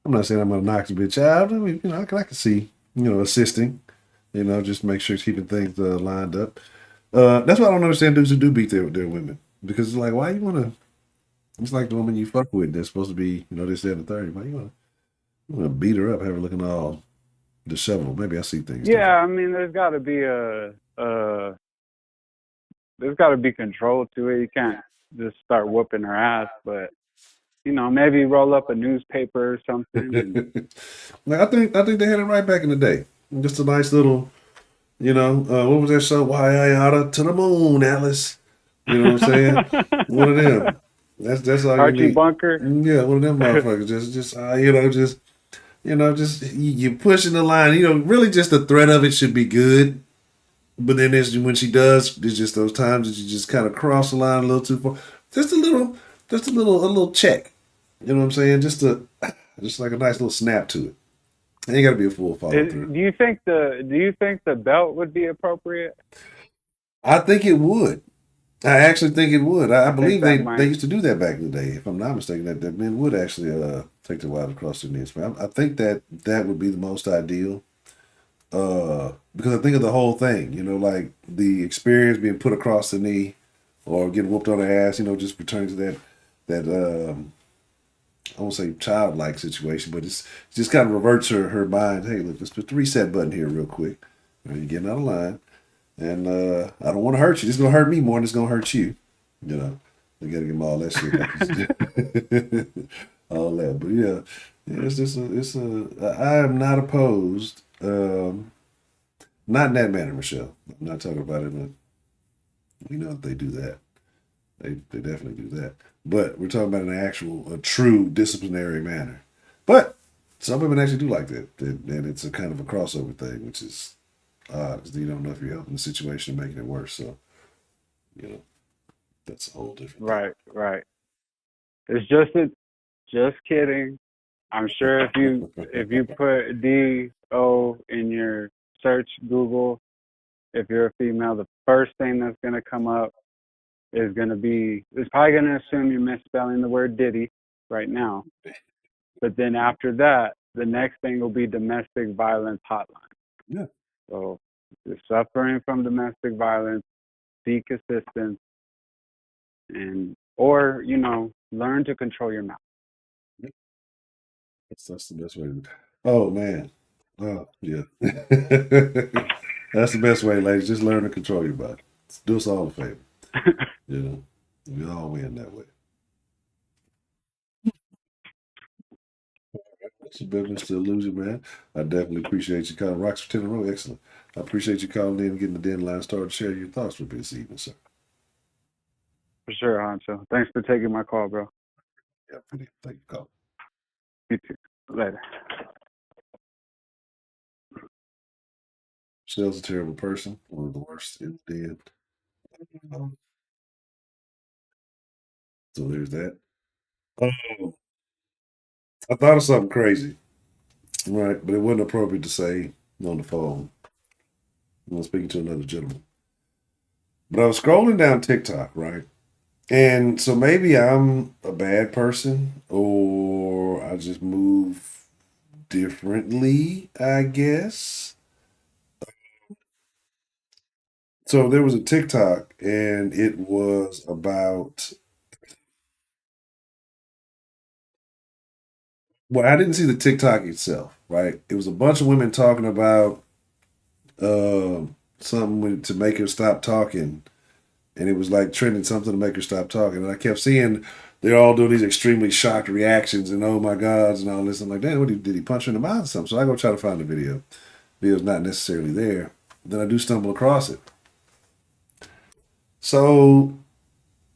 not saying I'm gonna knock the bitch out. I mean, I can see, assisting. Just make sure it's keeping things lined up. That's why I don't understand dudes who do beat their women, because it's like, why you wanna? It's like the woman you fuck with that's supposed to be, this, that, and the third. Why you wanna beat her up, have her looking all disheveled? Maybe I see things. Yeah, I mean, there's got to be there's got to be control to it. You can't just start whooping her ass, but maybe roll up a newspaper or something. And Like, I think they had it right back in the day. Just a nice little, what was that show? Why I oughta to the moon, Atlas. You know what I'm saying? One of them. That's all Archie you need. Bunker. Yeah, one of them motherfuckers. You pushing the line. Really, just the threat of it should be good. But then when she does, it's just those times that you just kind of cross the line a little too far. Just a little check. You know what I'm saying? Just like a nice little snap to it. Ain't got to be a full follow through. Do you think the belt would be appropriate? I think it would. I actually think it would. I believe that might. they used to do that back in the day. If I'm not mistaken, that men would actually take their wives across their knees. I think that would be the most ideal. Because I think of the whole thing, like the experience being put across the knee or getting whooped on the ass, just returning to that I won't say childlike situation, but it's just kind of reverts her mind. Hey, look, let's put the reset button here real quick. You're getting out of line. And I don't want to hurt you. This is going to hurt me more than it's going to hurt you. They got to give them all that shit. All that. But yeah, I am not opposed. Not in that manner, Michelle. I'm not talking about it. They do that. They definitely do that. But we're talking about a true disciplinary manner. But some women actually do like that. And it's a kind of a crossover thing, which is odd, because you don't know if you're helping the situation and making it worse. So, that's a whole different thing. Right. It's just kidding. I'm sure if you put D-O in your search Google, if you're a female, the first thing that's going to come up is probably going to assume you're misspelling the word Diddy right now. But then after that, the next thing will be domestic violence hotline. Yeah. So if you're suffering from domestic violence, seek assistance, or learn to control your mouth. That's the best way. Oh man. Oh yeah. That's the best way, ladies. Just learn to control your body. Do us all a favor. We all win that way. It's a business to lose you, man. I definitely appreciate you calling. Rocks for 10 in a row. Excellent. I appreciate you calling in and getting the deadline started to share your thoughts with me this evening, sir. For sure, Honcho. Thanks for taking my call, bro. Yeah, thank you for calling. You too. Later. Michelle's a terrible person. One of the worst in the den. So there's that. Oh, I thought of something crazy. Right, but it wasn't appropriate to say on the phone. I was speaking to another gentleman. But I was scrolling down TikTok, right? And so maybe I'm a bad person or I just move differently, I guess. So there was a TikTok and it was about, well, I didn't see the TikTok itself, right? It was a bunch of women talking about something to make her stop talking. And it was like trending something to make her stop talking. And I kept seeing they're all doing these extremely shocked reactions and oh my gods and all this. I'm like, damn, did he punch her in the mouth or something? So I go try to find the video. The video's not necessarily there. Then I do stumble across it. So,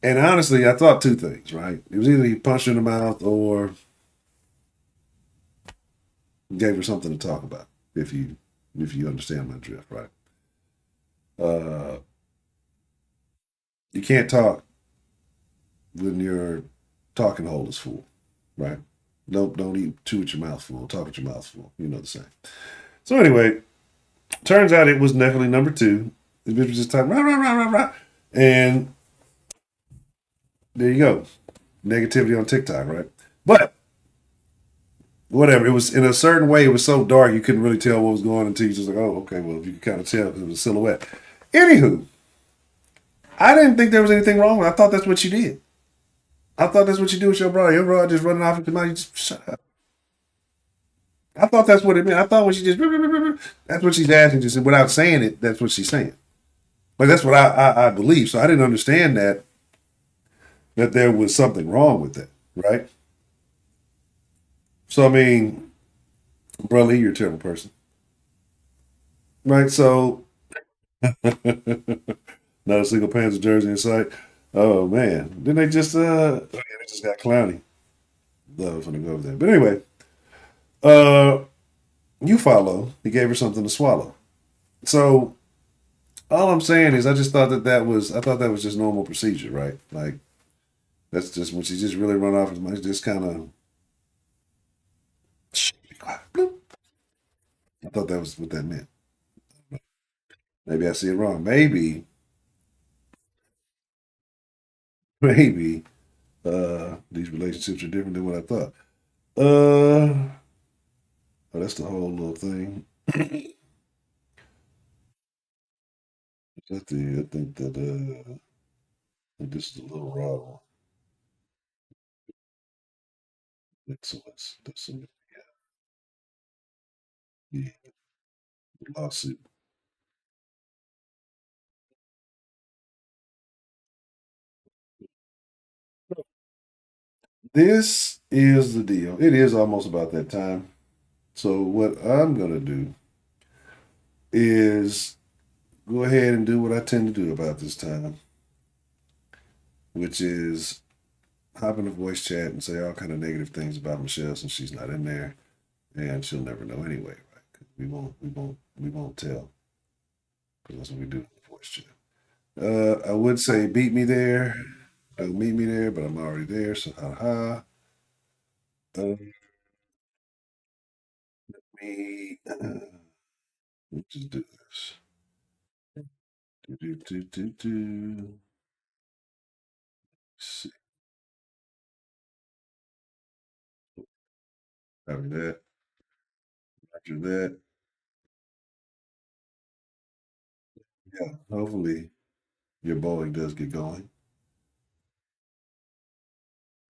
and honestly, I thought two things, right? It was either he punched her in the mouth or gave her something to talk about, if you understand my drift, right? You can't talk when your talking hole is full, right? Don't eat, chew with your mouth full, talk with your mouth full. You know the saying. So anyway, turns out it was definitely number two. The bitch was just talking, rah, rah, rah, rah, rah. And there you go. Negativity on TikTok, right? But whatever. It was in a certain way, it was so dark you couldn't really tell what was going on until you just like, oh, okay, well, you could kind of tell because it was a silhouette. Anywho, I didn't think there was anything wrong with it. I thought that's what you did. I thought that's what you do with your brother. Your brother just running off into mouth, you just shut up. I thought that's what it meant. I thought when she just, that's what she's asking, just without saying it, that's what she's saying. Like that's what I believe. So I didn't understand that there was something wrong with that, right? So I mean, brother, you're a terrible person, right? So not a single Panzer jersey in sight. Oh man, didn't they just? Oh yeah, they just got clowny. Love when to go over there, but anyway, you follow. He gave her something to swallow. So all I'm saying is, I just thought that was just normal procedure, right? Like that's just when she just really run off his mouth, just kind of. I thought that was what that meant. Maybe I see it wrong. Maybe these relationships are different than what I thought. Oh, that's the whole little thing. I think that this is a little raw one. Excellence. That's some yeah. Lawsuit. This is the deal. It is almost about that time. So what I'm gonna do is go ahead and do what I tend to do about this time, which is hop in a voice chat and say all kind of negative things about Michelle since she's not in there, and she'll never know anyway, right? 'Cause we won't tell, because that's what we do in the voice chat. I would say beat me there, don't meet me there, but I'm already there, so ha. Let me let's just do this. See. After that. After that. Yeah, hopefully your Boeing does get going.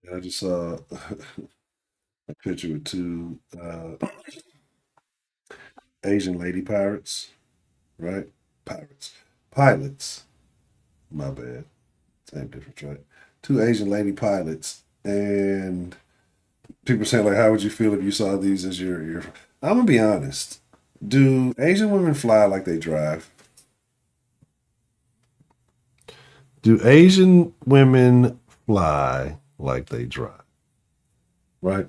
And I just saw a picture with two Asian lady pirates, right? Pilots. My bad. Same difference, right? Two Asian lady pilots, and people saying like, how would you feel if you saw these as your? I'm gonna be honest. Do Asian women fly like they drive? Do Asian women fly like they drive? Right?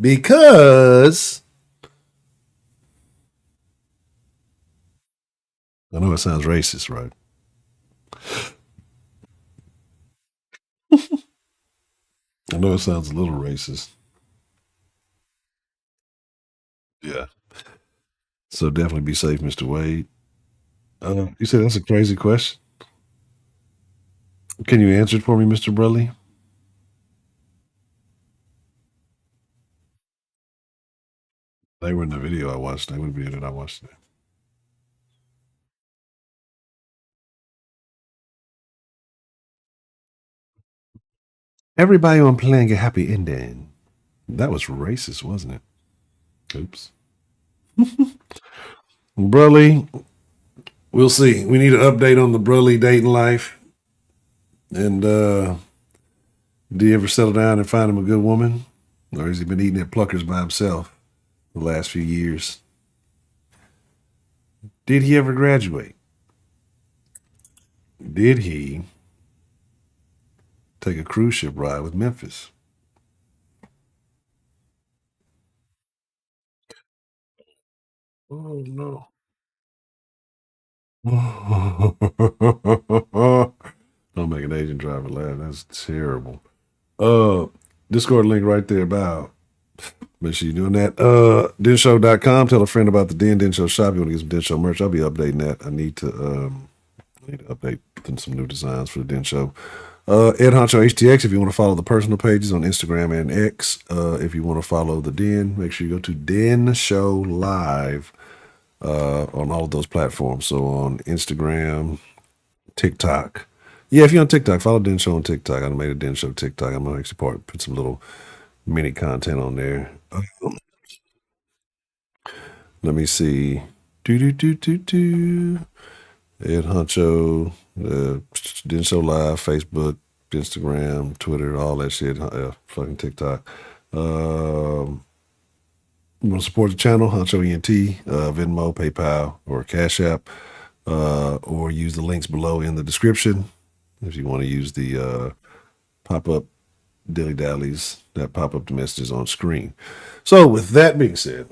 Because I know it sounds racist, right? I know it sounds a little racist. Yeah. So definitely be safe, Mr. Wade. You said that's a crazy question. Can you answer it for me, Mr. Brully? They were in the video I watched. They would be in it. I watched it. Everybody on playing a happy ending. That was racist, wasn't it? Oops. Brully, we'll see. We need an update on the Brully dating life. And do you ever settle down and find him a good woman? Or has he been eating at Pluckers by himself the last few years? Did he ever graduate? Did he take a cruise ship ride with Memphis? Oh, no. Don't make an Asian driver laugh. That's terrible. Discord link right there about. Make sure you're doing that. DenShow.com. Tell a friend about the Den Show shop. You want to get some Den Show merch? I'll be updating that. I need to update some new designs for the Den Show. Ed Honcho HTX. If you want to follow the personal pages on Instagram and X. If you want to follow the Den, make sure you go to Den Show Live on all of those platforms. So on Instagram, TikTok. Yeah, if you're on TikTok, follow Den Show on TikTok. I made a Den Show TikTok. I'm gonna actually put some little mini content on there. Let me see. Ed Honcho, Den Show Live, Facebook, Instagram, Twitter, all that shit. Fucking TikTok. You want to support the channel? Honcho ENT, Venmo, PayPal, or Cash App, or use the links below in the description if you want to use the pop-up dilly dallies that pop up the messages on screen. So with that being said,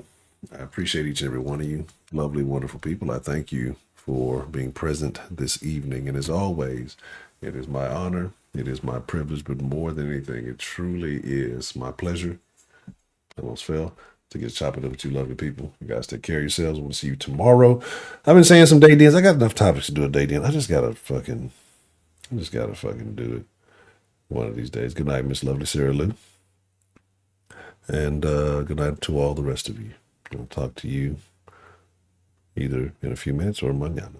I appreciate each and every one of you, lovely, wonderful people. I thank you for being present this evening. And as always, it is my honor, it is my privilege, but more than anything, it truly is my pleasure. I almost fell to get chopping up with you lovely people. You guys take care of yourselves. We'll see you tomorrow. I've been saying some day dens. I got enough topics to do a day den. I just gotta fucking do it one of these days. Good night, Miss Lovely Sarah Lou. And good night to all the rest of you. I'll talk to you either in a few minutes or mañana.